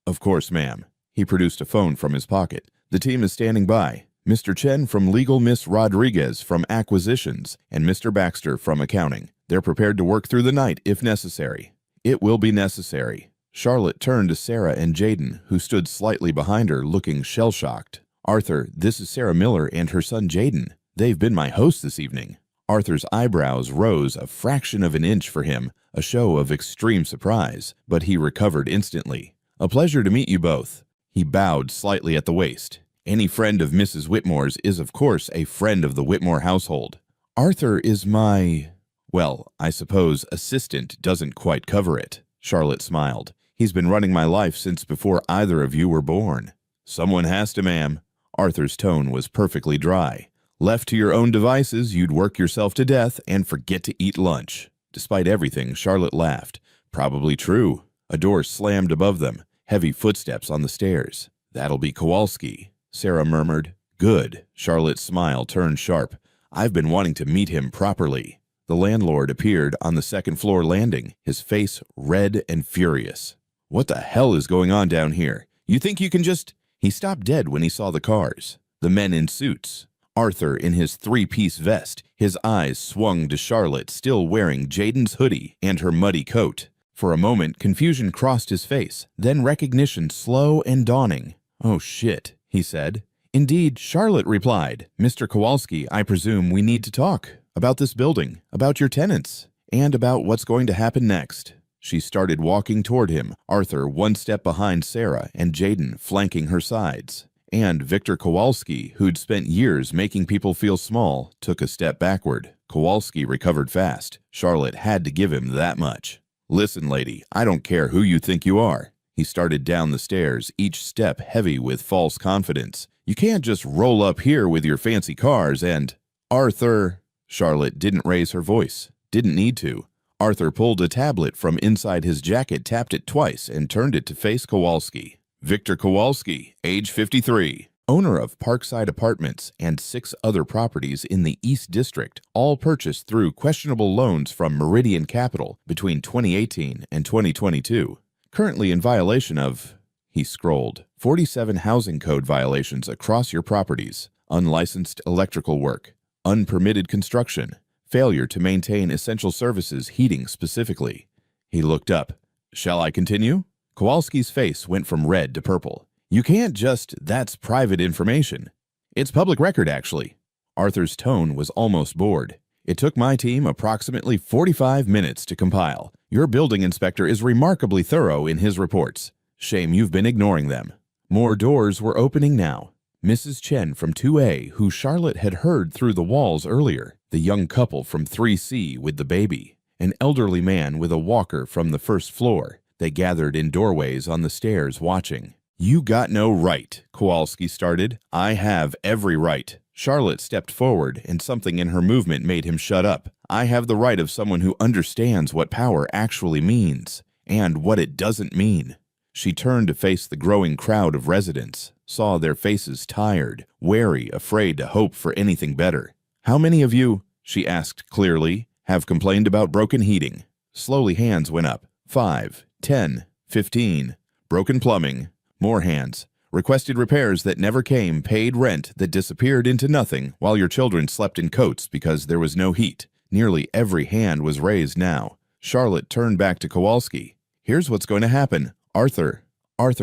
Of course, ma'am. He produced a phone from his pocket. The team is standing by. Mr. Chen from Legal, Miss Rodriguez from Acquisitions, and Mr. Baxter from Accounting. They're prepared to work through the night if necessary. It will be necessary. Charlotte turned to Sarah and Jaden, who stood slightly behind her, looking shell-shocked. Arthur, this is Sarah Miller and her son Jaden. They've been my hosts this evening. Arthur's eyebrows rose a fraction of an inch for him, a show of extreme surprise, but he recovered instantly. A pleasure to meet you both. He bowed slightly at the waist. Any friend of Mrs. Whitmore's is, of course, a friend of the Whitmore household. Arthur is my— well, I suppose assistant doesn't quite cover it. Charlotte smiled. He's been running my life since before either of you were born. Someone has to, ma'am. Arthur's tone was perfectly dry. Left to your own devices, you'd work yourself to death and forget to eat lunch. Despite everything, Charlotte laughed. Probably true. A door slammed above them. Heavy footsteps on the stairs. That'll be Kowalski, Sarah murmured. Good. Charlotte's smile turned sharp. I've been wanting to meet him properly. The landlord appeared on the second-floor landing, his face red and furious. What the hell is going on down here? You think you can just— He stopped dead when he saw the cars. The men in suits. Arthur in his 3-piece vest. His eyes swung to Charlotte, still wearing Jaden's hoodie and her muddy coat. For a moment, confusion crossed his face, then recognition slow and dawning. Oh shit, he said. Indeed, Charlotte replied. Mr. Kowalski, I presume we need to talk. About this building, about your tenants. and about what's going to happen next. She started walking toward him, Arthur one step behind Sarah and Jaden flanking her sides. And Victor Kowalski, who'd spent years making people feel small, took a step backward. Kowalski recovered fast. Charlotte had to give him that much. "Listen, lady, I don't care who you think you are." He started down the stairs, each step heavy with false confidence. "You can't just roll up here with your fancy cars and—" "Arthur!" Charlotte didn't raise her voice. Didn't need to. Arthur pulled a tablet from inside his jacket, tapped it twice, and turned it to face Kowalski. "Victor Kowalski, age 53, owner of Parkside Apartments and 6 other properties in the East District, all purchased through questionable loans from Meridian Capital between 2018 and 2022. Currently in violation of," he scrolled, "47 housing code violations across your properties: unlicensed electrical work, unpermitted construction, failure to maintain essential services, heating specifically." He looked up. "Shall I continue?" Kowalski's face went from red to purple. "You can't just, that's private information. It's public record, actually." Arthur's tone was almost bored. "It took my team approximately 45 minutes to compile. Your building inspector is remarkably thorough in his reports. Shame you've been ignoring them." More doors were opening now. Mrs. Chen from 2A, who Charlotte had heard through the walls earlier, the young couple from 3C with the baby, an elderly man with a walker from the first floor. They gathered in doorways on the stairs watching. "You got no right," Kowalski started. "I have every right." Charlotte stepped forward, and something in her movement made him shut up. "I have the right of someone who understands what power actually means, and what it doesn't mean." She turned to face the growing crowd of residents, saw their faces tired, wary, afraid to hope for anything better. "How many of you," she asked clearly, "have complained about broken heating?" Slowly hands went up. 5, 10, 15. Broken plumbing. More hands. Requested repairs that never came, paid rent that disappeared into nothing while your children slept in coats because there was no heat. Nearly every hand was raised now. Charlotte turned back to Kowalski. "Here's what's going to happen. Arthur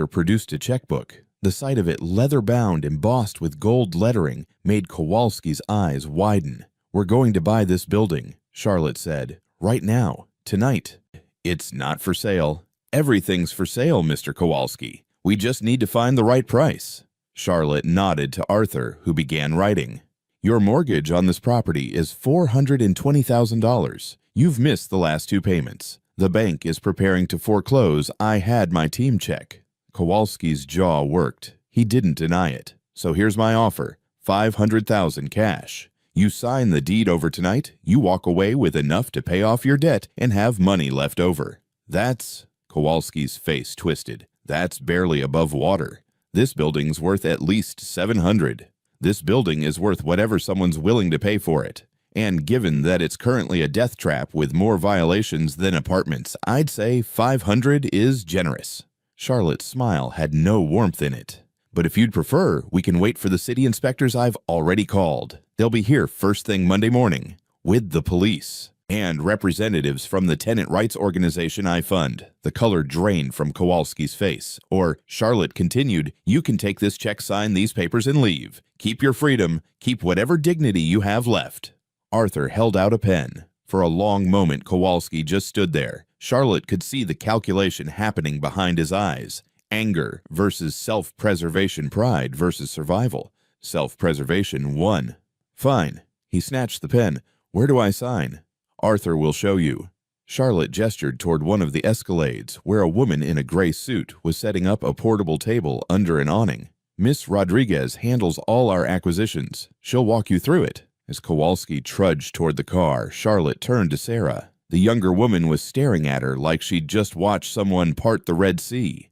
produced a checkbook. The sight of it, leather-bound, embossed with gold lettering, made Kowalski's eyes widen. "We're going to buy this building," Charlotte said. "Right now. Tonight." "It's not for sale." "Everything's for sale, Mr. Kowalski. We just need to find the right price." Charlotte nodded to Arthur, who began writing. "Your mortgage on this property is $420,000. You've missed the last 2 payments. The bank is preparing to foreclose. I had my team check." Kowalski's jaw worked. He didn't deny it. "So here's my offer. $500,000 cash. You sign the deed over tonight, you walk away with enough to pay off your debt and have money left over." "That's," Kowalski's face twisted, "that's barely above water. This building's worth at least $700. This building is worth whatever someone's willing to pay for it. And given that it's currently a death trap with more violations than apartments, I'd say 500 is generous." Charlotte's smile had no warmth in it. "But if you'd prefer, we can wait for the city inspectors I've already called. They'll be here first thing Monday morning, with the police and representatives from the tenant rights organization I fund." The color drained from Kowalski's face. Or, Charlotte continued, "You can take this check, sign these papers, and leave. Keep your freedom. Keep whatever dignity you have left." Arthur held out a pen. For a long moment, Kowalski just stood there. Charlotte could see the calculation happening behind his eyes. Anger versus self-preservation, pride versus survival. Self-preservation won. "Fine." He snatched the pen. "Where do I sign?" "Arthur will show you." Charlotte gestured toward one of the escalades, where a woman in a gray suit was setting up a portable table under an awning. "Miss Rodriguez handles all our acquisitions. She'll walk you through it." As Kowalski trudged toward the car, Charlotte turned to Sarah. The younger woman was staring at her like she'd just watched someone part the Red Sea.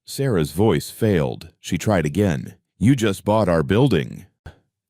Sarah's voice failed. She tried again. "You just bought our building."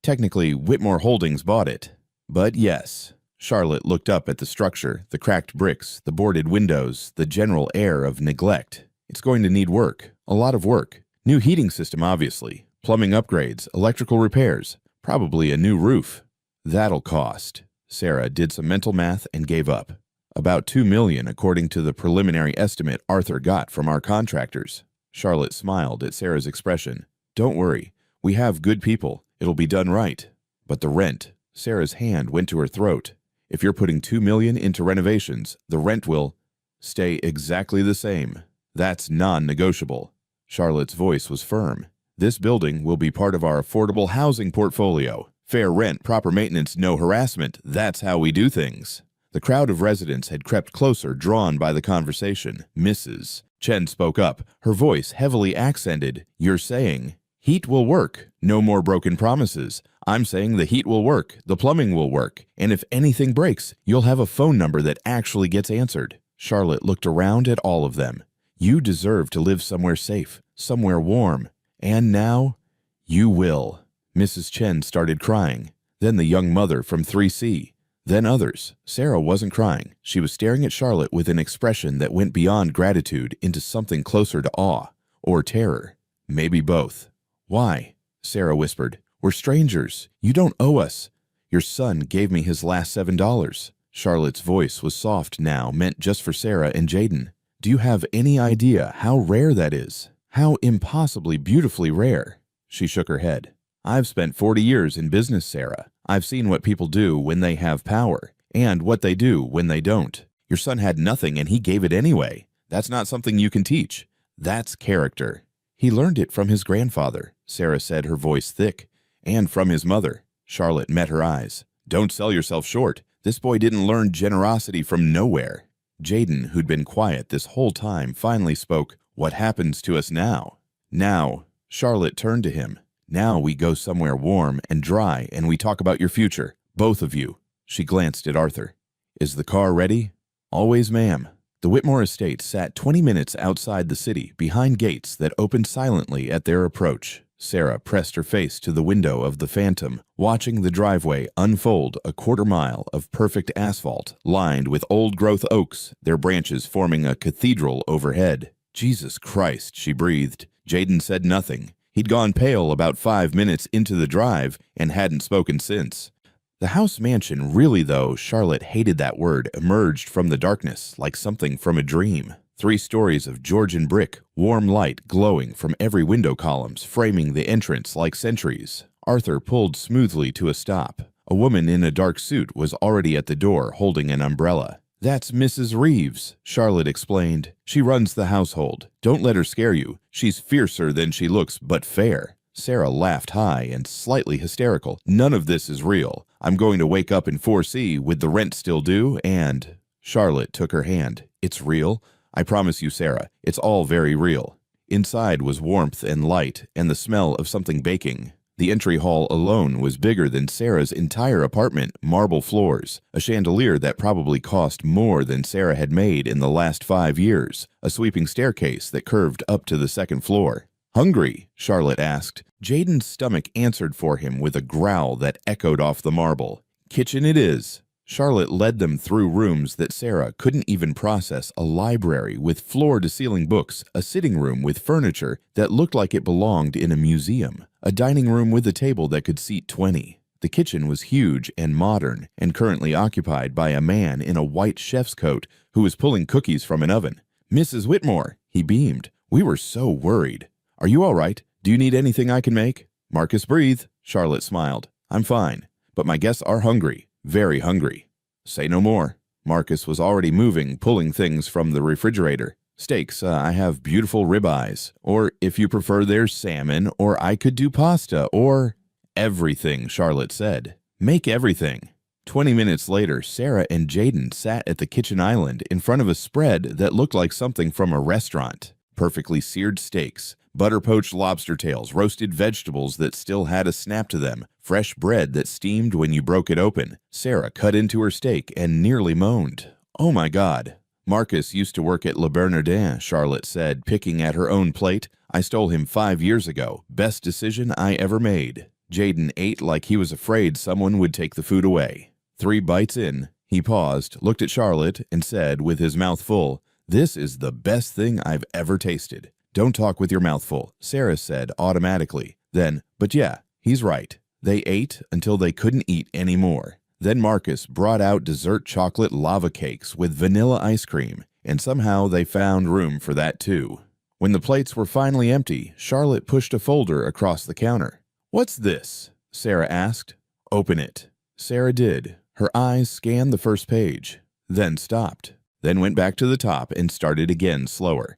"Technically, Whitmore Holdings bought it. But yes." Charlotte looked up at the structure, the cracked bricks, the boarded windows, the general air of neglect. "It's going to need work. A lot of work. New heating system, obviously. Plumbing upgrades, electrical repairs. Probably a new roof. That'll cost." Sarah did some mental math and gave up. "About $2 million, according to the preliminary estimate Arthur got from our contractors." Charlotte smiled at Sarah's expression. "Don't worry. We have good people. It'll be done right. But the rent." Sarah's hand went to her throat. If you're putting $2 million into renovations, the rent will stay exactly the same. That's non-negotiable. Charlotte's voice was firm. This building will be part of our affordable housing portfolio. Fair rent, proper maintenance, no harassment. That's how we do things. The crowd of residents had crept closer, drawn by the conversation. Mrs. Chen spoke up, her voice heavily accented. You're saying heat will work. No more broken promises. I'm saying the heat will work, the plumbing will work, and if anything breaks, you'll have a phone number that actually gets answered. Charlotte looked around at all of them. You deserve to live somewhere safe, somewhere warm. And now, you will. Mrs. Chen started crying. Then the young mother from 3C. Then others. Sarah wasn't crying. She was staring at Charlotte with an expression that went beyond gratitude into something closer to awe. Or terror. Maybe both. Why? Sarah whispered. We're strangers. You don't owe us. Your son gave me his last $7. Charlotte's voice was soft now, meant just for Sarah and Jaden. Do you have any idea how rare that is? How impossibly beautifully rare? She shook her head. I've spent 40 years in business, Sarah. I've seen what people do when they have power, and what they do when they don't. Your son had nothing and he gave it anyway. That's not something you can teach. That's character. He learned it from his grandfather, Sarah said, her voice thick, and from his mother. Charlotte met her eyes. Don't sell yourself short. This boy didn't learn generosity from nowhere. Jaden, who'd been quiet this whole time, finally spoke. What happens to us now? Now, Charlotte turned to him. Now we go somewhere warm and dry and we talk about your future, both of you. She glanced at Arthur. Is the car ready? Always, ma'am. The Whitmore estate sat 20 minutes outside the city, behind gates that opened silently at their approach. Sarah pressed her face to the window of the Phantom, watching the driveway unfold a quarter-mile of perfect asphalt, lined with old-growth oaks, their branches forming a cathedral overhead. Jesus Christ, she breathed. Jaden said nothing. He'd gone pale about 5 minutes into the drive and hadn't spoken since. The house mansion, really though, Charlotte hated that word, emerged from the darkness like something from a dream. 3 stories of Georgian brick, warm light glowing from every window columns, framing the entrance like sentries. Arthur pulled smoothly to a stop. A woman in a dark suit was already at the door holding an umbrella. That's Mrs. Reeves, Charlotte explained. She runs the household. Don't let her scare you. She's fiercer than she looks, but fair. Sarah laughed high and slightly hysterical. None of this is real. I'm going to wake up in 4C with the rent still due and... Charlotte took her hand. It's real. I promise you, Sarah, it's all very real. Inside was warmth and light and the smell of something baking. The entry hall alone was bigger than Sarah's entire apartment, marble floors, a chandelier that probably cost more than Sarah had made in the last 5 years, a sweeping staircase that curved up to the second floor. Hungry? Charlotte asked. Jaden's stomach answered for him with a growl that echoed off the marble. Kitchen it is. Charlotte led them through rooms that Sarah couldn't even process, a library with floor-to-ceiling books, a sitting room with furniture that looked like it belonged in a museum, a dining room with a table that could seat 20. The kitchen was huge and modern and currently occupied by a man in a white chef's coat who was pulling cookies from an oven. Mrs. Whitmore, he beamed. We were so worried. Are you all right? Do you need anything I can make? Marcus, breathe. Charlotte smiled. I'm fine, but my guests are hungry. Very hungry. Say no more. Marcus was already moving, pulling things from the refrigerator. Steaks, I have beautiful ribeyes. Or, if you prefer, there's salmon, or I could do pasta, or... Everything, Charlotte said. Make everything. 20 minutes later, Sarah and Jaden sat at the kitchen island in front of a spread that looked like something from a restaurant. Perfectly seared steaks, butter-poached lobster tails, roasted vegetables that still had a snap to them, fresh bread that steamed when you broke it open. Sarah cut into her steak and nearly moaned. Oh my God. Marcus used to work at Le Bernardin, Charlotte said, picking at her own plate. I stole him 5 years ago. Best decision I ever made. Jaden ate like he was afraid someone would take the food away. 3 bites in, he paused, looked at Charlotte, and said with his mouth full, This is the best thing I've ever tasted. Don't talk with your mouth full, Sarah said automatically. Then, but yeah, he's right. They ate until they couldn't eat anymore. Then Marcus brought out dessert chocolate lava cakes with vanilla ice cream, and somehow they found room for that too. When the plates were finally empty, Charlotte pushed a folder across the counter. What's this? Sarah asked. Open it. Sarah did. Her eyes scanned the first page, then stopped, then went back to the top and started again slower.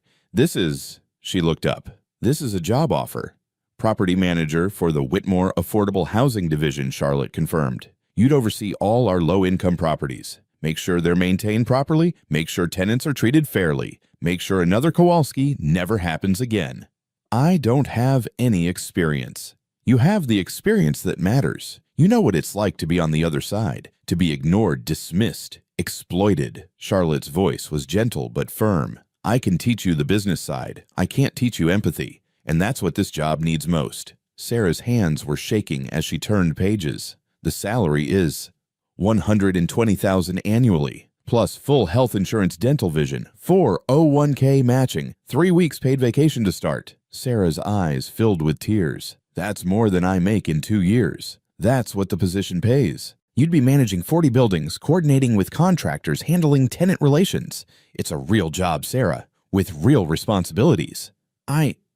She looked up. This is a job offer. Property manager for the Whitmore Affordable Housing Division, Charlotte confirmed. You'd oversee all our low-income properties. Make sure they're maintained properly, make sure tenants are treated fairly, make sure another Kowalski never happens again. I don't have any experience. You have the experience that matters. You know what it's like to be on the other side, to be ignored, dismissed, exploited. Charlotte's voice was gentle but firm. I can teach you the business side. I can't teach you empathy. And that's what this job needs most. Sarah's hands were shaking as she turned pages. The salary is $120,000 annually, plus full health insurance, dental vision, 401k matching, 3 weeks paid vacation to start. Sarah's eyes filled with tears. That's more than I make in 2 years. That's what the position pays. You'd be managing 40 buildings, coordinating with contractors, handling tenant relations. It's a real job, Sarah, with real responsibilities.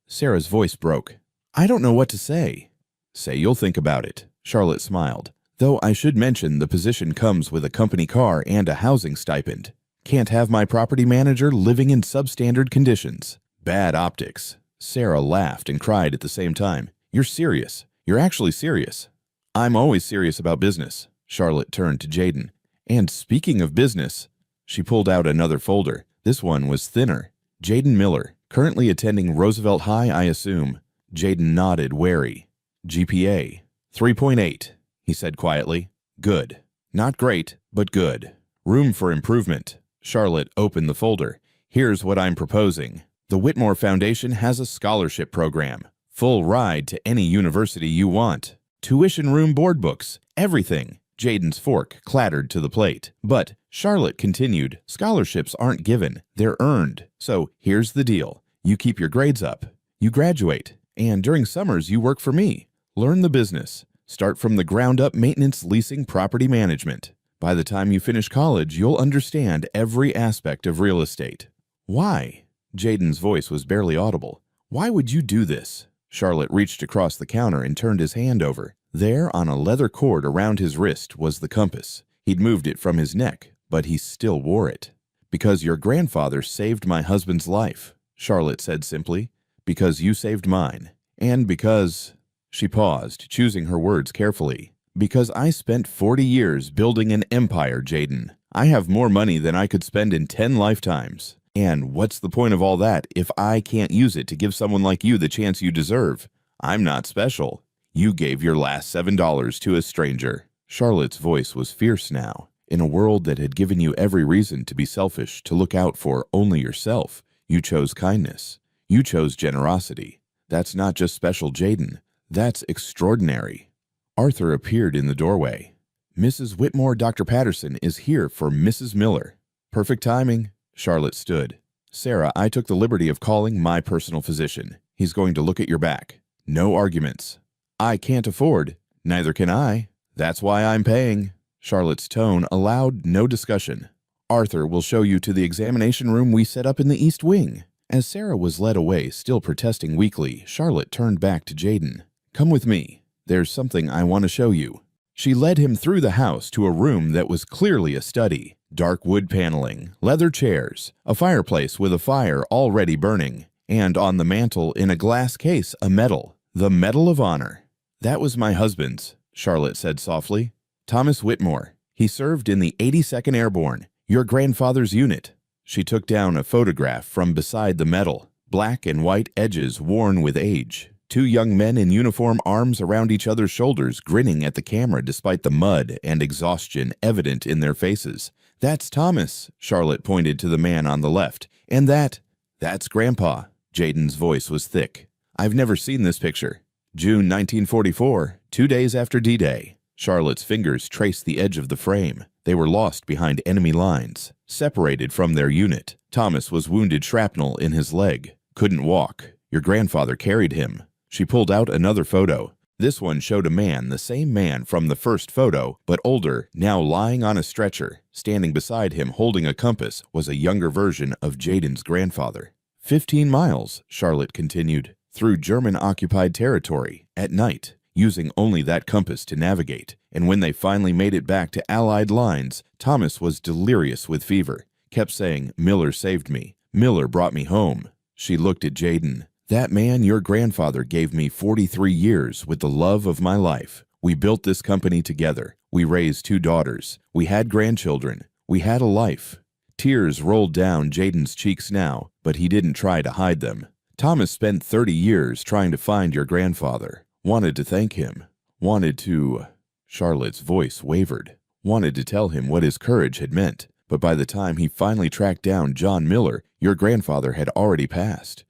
Sarah's voice broke. I don't know what to say. Say you'll think about it. Charlotte smiled. Though I should mention the position comes with a company car and a housing stipend. Can't have my property manager living in substandard conditions. Bad optics. Sarah laughed and cried at the same time. You're serious. You're actually serious. I'm always serious about business. Charlotte turned to Jaden. And speaking of business, she pulled out another folder. This one was thinner. Jaden Miller, currently attending Roosevelt High, I assume. Jaden nodded, wary. GPA, 3.8, he said quietly. Good. Not great, but good. Room for improvement. Charlotte opened the folder. Here's what I'm proposing. The Whitmore Foundation has a scholarship program. Full ride to any university you want. Tuition room, board books, everything. Jaden's fork clattered to the plate. But, Charlotte continued, scholarships aren't given, they're earned. So here's the deal. You keep your grades up. You graduate. And during summers, you work for me. Learn the business. Start from the ground up maintenance, leasing, property management. By the time you finish college, you'll understand every aspect of real estate. Why? Jaden's voice was barely audible. Why would you do this? Charlotte reached across the counter and turned his hand over. There, on a leather cord around his wrist, was the compass. He'd moved it from his neck, but he still wore it. Because your grandfather saved my husband's life, Charlotte said simply. Because you saved mine. And because... She paused, choosing her words carefully. Because I spent 40 years building an empire, Jaden. I have more money than I could spend in 10 lifetimes. And what's the point of all that if I can't use it to give someone like you the chance you deserve? I'm not special. You gave your last $7 to a stranger. Charlotte's voice was fierce now. In a world that had given you every reason to be selfish, to look out for only yourself, you chose kindness. You chose generosity. That's not just special, Jaden. That's extraordinary. Arthur appeared in the doorway. Mrs. Whitmore, Dr. Patterson is here for Mrs. Miller. Perfect timing. Charlotte stood. Sarah, I took the liberty of calling my personal physician. He's going to look at your back. No arguments. I can't afford. Neither can I. That's why I'm paying. Charlotte's tone allowed no discussion. Arthur will show you to the examination room we set up in the East Wing. As Sarah was led away, still protesting weakly, Charlotte turned back to Jaden. Come with me. There's something I want to show you. She led him through the house to a room that was clearly a study. Dark wood paneling, leather chairs, a fireplace with a fire already burning, and on the mantel in a glass case a medal, the Medal of Honor. That was my husband's, Charlotte said softly. Thomas Whitmore. He served in the 82nd Airborne, your grandfather's unit. She took down a photograph from beside the medal, black and white edges worn with age. 2 young men in uniform, arms around each other's shoulders, grinning at the camera despite the mud and exhaustion evident in their faces. That's Thomas, Charlotte pointed to the man on the left. And that's Grandpa. Jaden's voice was thick. I've never seen this picture. June 1944, 2 days after D-Day. Charlotte's fingers traced the edge of the frame. They were lost behind enemy lines, separated from their unit. Thomas was wounded shrapnel in his leg. Couldn't walk. Your grandfather carried him. She pulled out another photo. This one showed a man, the same man from the first photo, but older, now lying on a stretcher. Standing beside him holding a compass was a younger version of Jaden's grandfather. 15 miles, Charlotte continued, through German-occupied territory, at night. using only that compass to navigate. And when they finally made it back to Allied lines, Thomas was delirious with fever, kept saying, "Miller saved me. Miller brought me home." She looked at Jaden. "That man, your grandfather, gave me 43 years with the love of my life. We built this company together. We raised 2 daughters. We had grandchildren. We had a life." Tears rolled down Jaden's cheeks now, but he didn't try to hide them. "Thomas spent 30 years trying to find your grandfather. Wanted to thank him. Wanted to—" Charlotte's voice wavered. "Wanted to tell him what his courage had meant. But by the time he finally tracked down John Miller, your grandfather had already passed."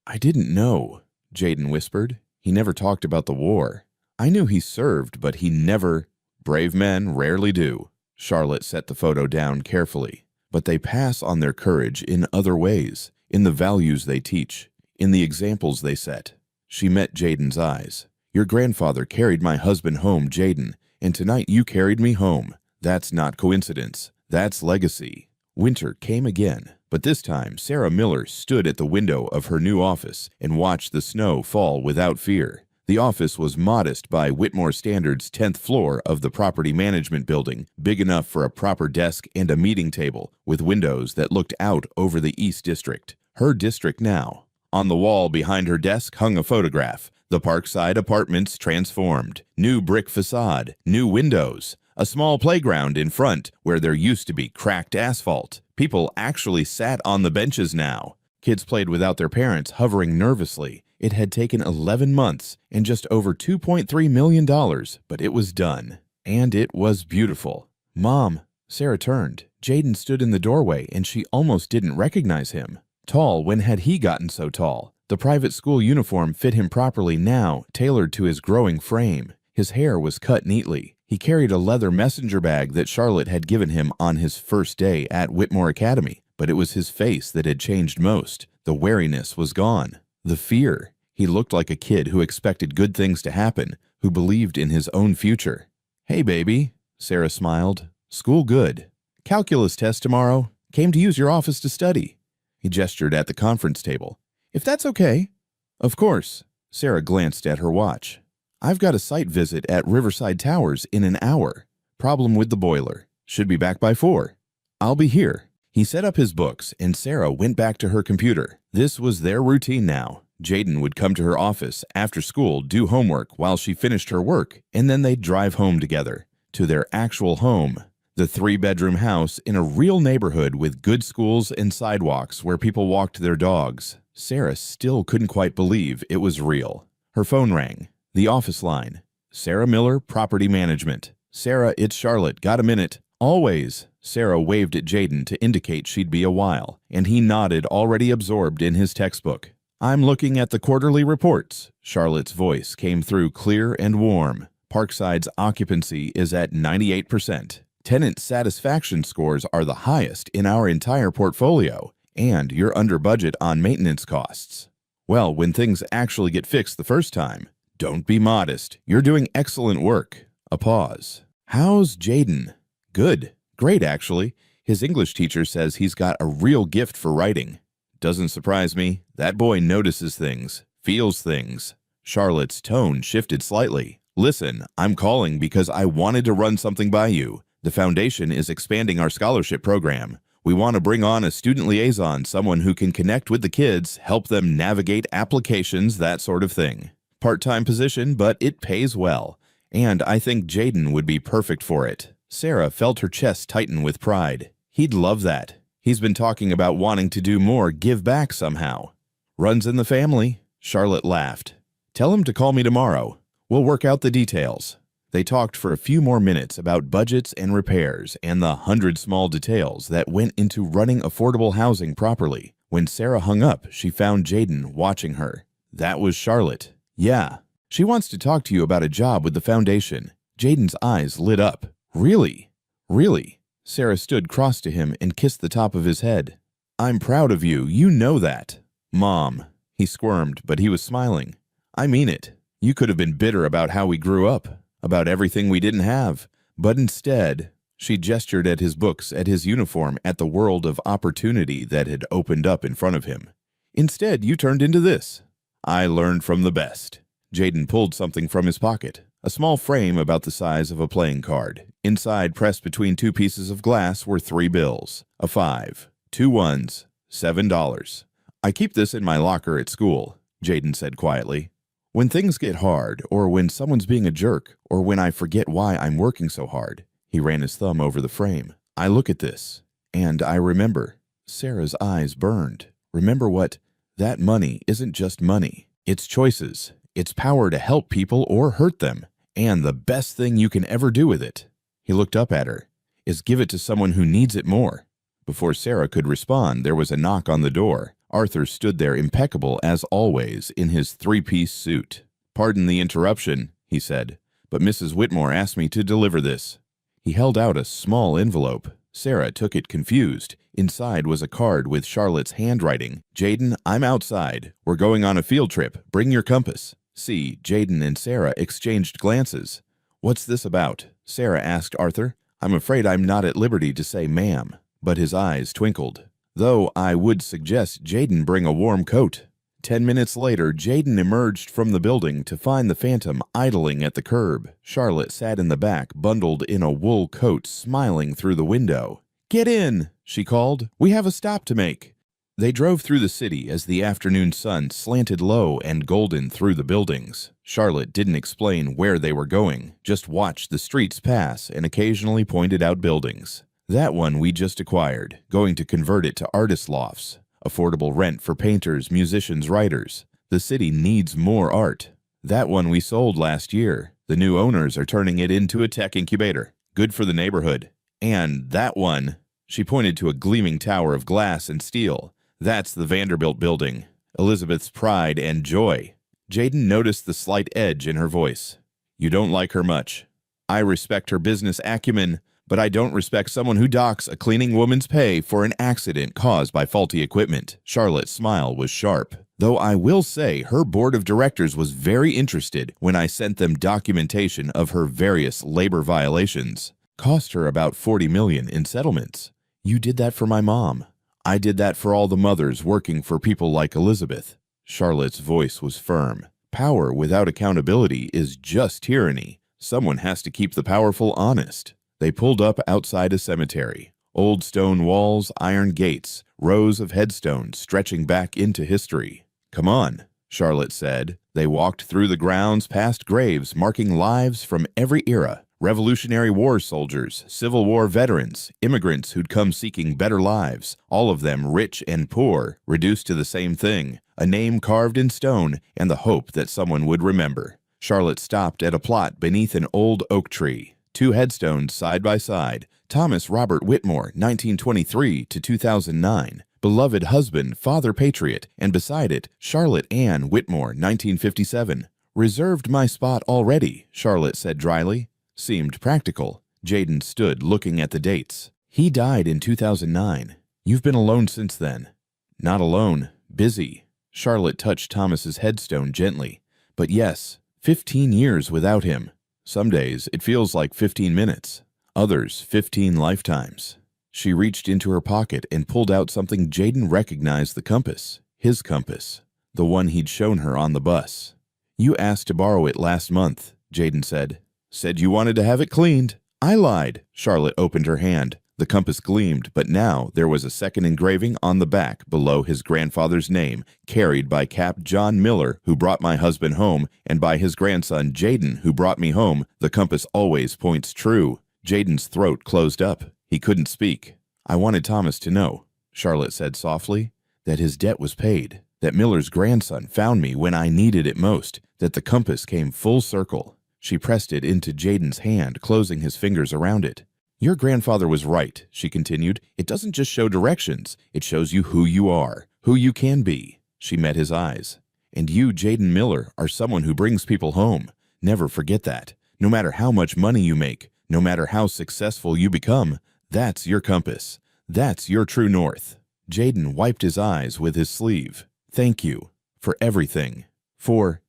"I didn't know," Jaden whispered. "He never talked about the war. I knew he served, but he never—" "Brave men rarely do." Charlotte set the photo down carefully. "But they pass on their courage in other ways, in the values they teach, in the examples they set." She met Jaden's eyes. "Your grandfather carried my husband home, Jaden, and tonight you carried me home. That's not coincidence. That's legacy." Winter came again, but this time Sarah Miller stood at the window of her new office and watched the snow fall without fear. The office was modest by Whitmore standards, 10th floor of the property management building, big enough for a proper desk and a meeting table, with windows that looked out over the East District, her district now. On the wall behind her desk hung a photograph. The Parkside Apartments transformed. New brick facade, new windows, a small playground in front where there used to be cracked asphalt. People actually sat on the benches now. Kids played without their parents, hovering nervously. It had taken 11 months and just over $2.3 million, but it was done. And it was beautiful. "Mom," Sarah turned. Jaden stood in the doorway and she almost didn't recognize him. Tall, when had he gotten so tall? The private school uniform fit him properly now, tailored to his growing frame. His hair was cut neatly. He carried a leather messenger bag that Charlotte had given him on his first day at Whitmore Academy, but it was his face that had changed most. The wariness was gone. The fear. He looked like a kid who expected good things to happen, who believed in his own future. "Hey, baby," Sarah smiled. "School good. Calculus test tomorrow. Came to use your office to study." He gestured at the conference table. "If that's okay." "Of course." Sarah glanced at her watch. "I've got a site visit at Riverside Towers in an hour. Problem with the boiler. Should be back by 4. I'll be here." He set up his books, and Sarah went back to her computer. This was their routine now. Jaden would come to her office after school, do homework while she finished her work, and then they'd drive home together, to their actual home. The 3-bedroom house in a real neighborhood with good schools and sidewalks where people walked their dogs. Sarah still couldn't quite believe it was real. Her phone rang. The office line. "Sarah Miller, Property Management." "Sarah, it's Charlotte. Got a minute?" "Always." Sarah waved at Jaden to indicate she'd be a while, and he nodded, already absorbed in his textbook. "I'm looking at the quarterly reports." Charlotte's voice came through clear and warm. "Parkside's occupancy is at 98%. Tenant satisfaction scores are the highest in our entire portfolio, and you're under budget on maintenance costs. Well, when things actually get fixed the first time, don't be modest. You're doing excellent work." A pause. "How's Jaden?" "Good. Great, actually. His English teacher says he's got a real gift for writing." "Doesn't surprise me. That boy notices things, feels things." Charlotte's tone shifted slightly. "Listen, I'm calling because I wanted to run something by you. The foundation is expanding our scholarship program. We want to bring on a student liaison, someone who can connect with the kids, help them navigate applications, that sort of thing. Part-time position, but it pays well. And I think Jaden would be perfect for it." Sarah felt her chest tighten with pride. He'd love that. He's been talking about wanting to do more, give back somehow. "Runs in the family." Charlotte laughed. "Tell him to call me tomorrow. We'll work out the details." They talked for a few more minutes about budgets and repairs and the 100 small details that went into running affordable housing properly. When Sarah hung up, she found Jaden watching her. That was Charlotte. "Yeah. She wants to talk to you about a job with the foundation." Jaden's eyes lit up. "Really? Really?" Sarah stood cross to him and kissed the top of his head. "I'm proud of you. You know that." "Mom." He squirmed, but he was smiling. "I mean it. You could have been bitter about how we grew up, about everything we didn't have. But instead," she gestured at his books, at his uniform, at the world of opportunity that had opened up in front of him. "Instead, you turned into this." "I learned from the best." Jaden pulled something from his pocket, a small frame about the size of a playing card. Inside, pressed between two pieces of glass, were 3 bills, a 5, 2 ones, $7. I keep this in my locker at school, Jaden said quietly. When things get hard, or when someone's being a jerk, or when I forget why I'm working so hard, he ran his thumb over the frame. I look at this, and I remember. Sarah's eyes burned. Remember what? That money isn't just money. It's choices. It's power to help people or hurt them. And the best thing you can ever do with it, he looked up at her, is give it to someone who needs it more. Before Sarah could respond, there was a knock on the door. Arthur stood there impeccable as always in his 3-piece suit. "Pardon the interruption," he said, "but Mrs. Whitmore asked me to deliver this." He held out a small envelope. Sarah took it confused. Inside was a card with Charlotte's handwriting. "Jaden, I'm outside. We're going on a field trip. Bring your compass." See, Jaden and Sarah exchanged glances. "What's this about?" Sarah asked Arthur. "I'm afraid I'm not at liberty to say ma'am," but his eyes twinkled. "Though I would suggest Jaden bring a warm coat." 10 minutes later, Jaden emerged from the building to find the Phantom idling at the curb. Charlotte sat in the back, bundled in a wool coat, smiling through the window. "Get in," she called. "We have a stop to make." They drove through the city as the afternoon sun slanted low and golden through the buildings. Charlotte didn't explain where they were going, just watched the streets pass and occasionally pointed out buildings. "That one we just acquired, going to convert it to artist lofts. Affordable rent for painters, musicians, writers. The city needs more art. That one we sold last year. The new owners are turning it into a tech incubator. Good for the neighborhood. And that one," she pointed to a gleaming tower of glass and steel. "That's the Vanderbilt building. Elizabeth's pride and joy." Jaden noticed the slight edge in her voice. "You don't like her much. I respect her business acumen, but I don't respect someone who docks a cleaning woman's pay for an accident caused by faulty equipment." Charlotte's smile was sharp. "Though I will say her board of directors was very interested when I sent them documentation of her various labor violations. Cost her about $40 million in settlements. You did that for my mom. I did that for all the mothers working for people like Elizabeth." Charlotte's voice was firm. "Power without accountability is just tyranny. Someone has to keep the powerful honest." They pulled up outside a cemetery. Old stone walls, iron gates, rows of headstones stretching back into history. "Come on," Charlotte said. They walked through the grounds past graves marking lives from every era. Revolutionary War soldiers, Civil War veterans, immigrants who'd come seeking better lives, all of them rich and poor, reduced to the same thing, a name carved in stone and the hope that someone would remember. Charlotte stopped at a plot beneath an old oak tree. 2 headstones side by side. Thomas Robert Whitmore, 1923 to 2009. Beloved husband, father patriot, and beside it, Charlotte Ann Whitmore, 1957. "Reserved my spot already," Charlotte said dryly. Seemed practical. Jaden stood looking at the dates. "He died in 2009. You've been alone since then." "Not alone. Busy." Charlotte touched Thomas's headstone gently. "But yes, 15 years without him. Some days it feels like 15 minutes. Others, 15 lifetimes." She reached into her pocket and pulled out something Jaden recognized: the compass. His compass. The one he'd shown her on the bus. "You asked to borrow it last month," Jaden said. "Said you wanted to have it cleaned." "I lied." Charlotte opened her hand. The compass gleamed, but now there was a second engraving on the back below his grandfather's name, carried by Cap John Miller, who brought my husband home, and by his grandson Jaden, who brought me home. "The compass always points true." Jaden's throat closed up. He couldn't speak. "I wanted Thomas to know," Charlotte said softly, "that his debt was paid, that Miller's grandson found me when I needed it most, that the compass came full circle." She pressed it into Jaden's hand, closing his fingers around it. "Your grandfather was right," she continued. "It doesn't just show directions. It shows you who you are, who you can be." She met his eyes. "And you, Jaden Miller, are someone who brings people home. Never forget that. No matter how much money you make, no matter how successful you become, that's your compass. That's your true north." Jaden wiped his eyes with his sleeve. "Thank you. For everything. For—"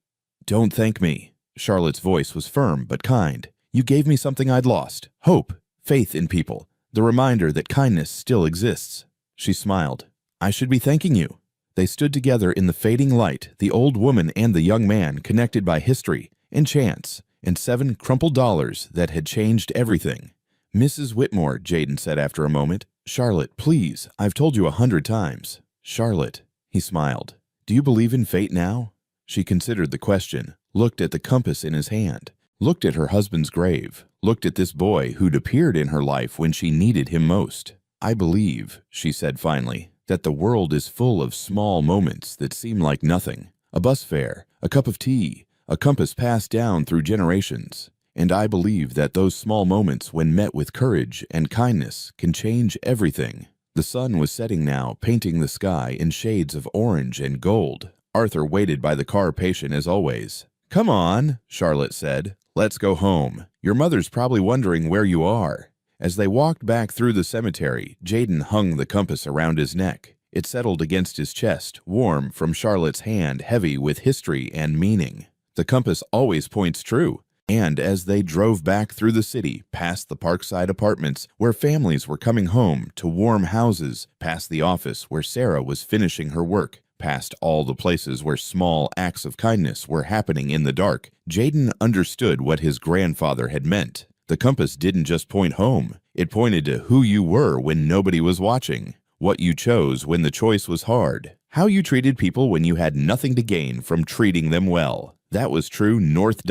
"Don't thank me." Charlotte's voice was firm but kind. "You gave me something I'd lost. Hope. Faith in people. The reminder that kindness still exists." She smiled. "I should be thanking you." They stood together in the fading light, the old woman and the young man connected by history and chance and 7 crumpled dollars that had changed everything. "Mrs. Whitmore," Jaden said after a moment. "Charlotte, please, I've told you 100 times. Charlotte," he smiled. "Do you believe in fate now?" She considered the question, looked at the compass in his hand, looked at her husband's grave, looked at this boy who'd appeared in her life when she needed him most. "I believe," she said finally, "that the world is full of small moments that seem like nothing. A bus fare, a cup of tea, a compass passed down through generations. And I believe that those small moments, when met with courage and kindness, can change everything." The sun was setting now, painting the sky in shades of orange and gold. Arthur waited by the car, patient as always. "Come on," Charlotte said. "Let's go home. Your mother's probably wondering where you are." As they walked back through the cemetery, Jaden hung the compass around his neck. It settled against his chest, warm from Charlotte's hand, heavy with history and meaning. The compass always points true. And as they drove back through the city, past the Parkside apartments where families were coming home to warm houses, past the office where Sarah was finishing her work, past all the places where small acts of kindness were happening in the dark, Jaden understood what his grandfather had meant. The compass didn't just point home. It pointed to who you were when nobody was watching, what you chose when the choice was hard, how you treated people when you had nothing to gain from treating them well. That was true north.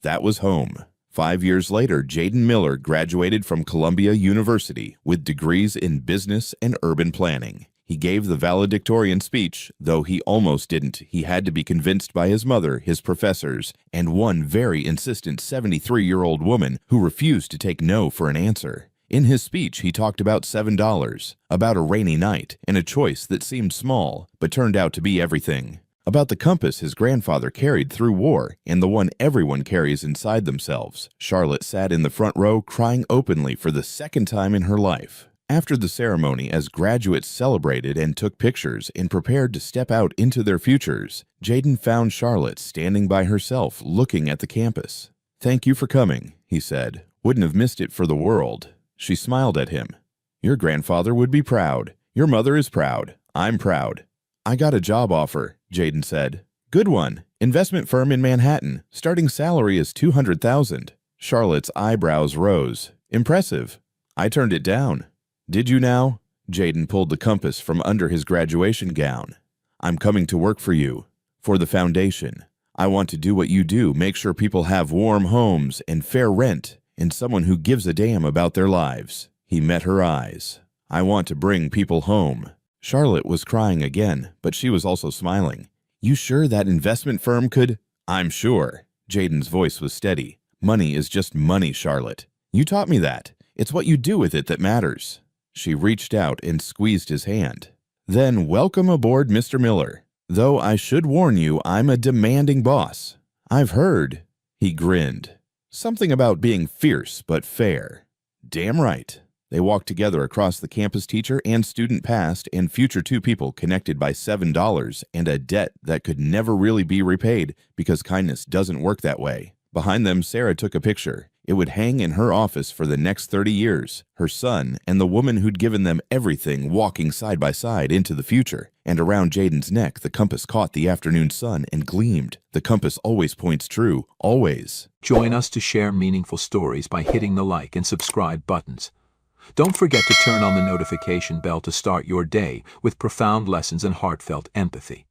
That was home. 5 years later, Jaden Miller graduated from Columbia University with degrees in business and urban planning. He gave the valedictorian speech, though he almost didn't. He had to be convinced by his mother, his professors, and one very insistent 73-year-old woman who refused to take no for an answer. In his speech, he talked about $7, about a rainy night, and a choice that seemed small, but turned out to be everything. About the compass his grandfather carried through war, and the one everyone carries inside themselves. Charlotte sat in the front row, crying openly for the second time in her life. After the ceremony, as graduates celebrated and took pictures and prepared to step out into their futures, Jaden found Charlotte standing by herself, looking at the campus. "Thank you for coming," he said. "Wouldn't have missed it for the world." She smiled at him. "Your grandfather would be proud. Your mother is proud. I'm proud." "I got a job offer," Jaden said. "Good one. Investment firm in Manhattan. Starting salary is $200,000. Charlotte's eyebrows rose. "Impressive." "I turned it down." "Did you now?" Jaden pulled the compass from under his graduation gown. "I'm coming to work for you. For the foundation. I want to do what you do, make sure people have warm homes and fair rent, and someone who gives a damn about their lives." He met her eyes. "I want to bring people home." Charlotte was crying again, but she was also smiling. "You sure that investment firm could?" "I'm sure." Jaden's voice was steady. "Money is just money, Charlotte. You taught me that. It's what you do with it that matters." She reached out and squeezed his hand. "Then welcome aboard, Mr. Miller. Though I should warn you, I'm a demanding boss." "I've heard." He grinned. "Something about being fierce but fair." "Damn right." They walked together across the campus, teacher and student past and future, two people connected by $7 and a debt that could never really be repaid because kindness doesn't work that way. Behind them, Sarah took a picture. It would hang in her office for the next 30 years. Her son and the woman who'd given them everything walking side by side into the future. And around Jaden's neck, the compass caught the afternoon sun and gleamed. The compass always points true, always. Join us to share meaningful stories by hitting the like and subscribe buttons. Don't forget to turn on the notification bell to start your day with profound lessons and heartfelt empathy.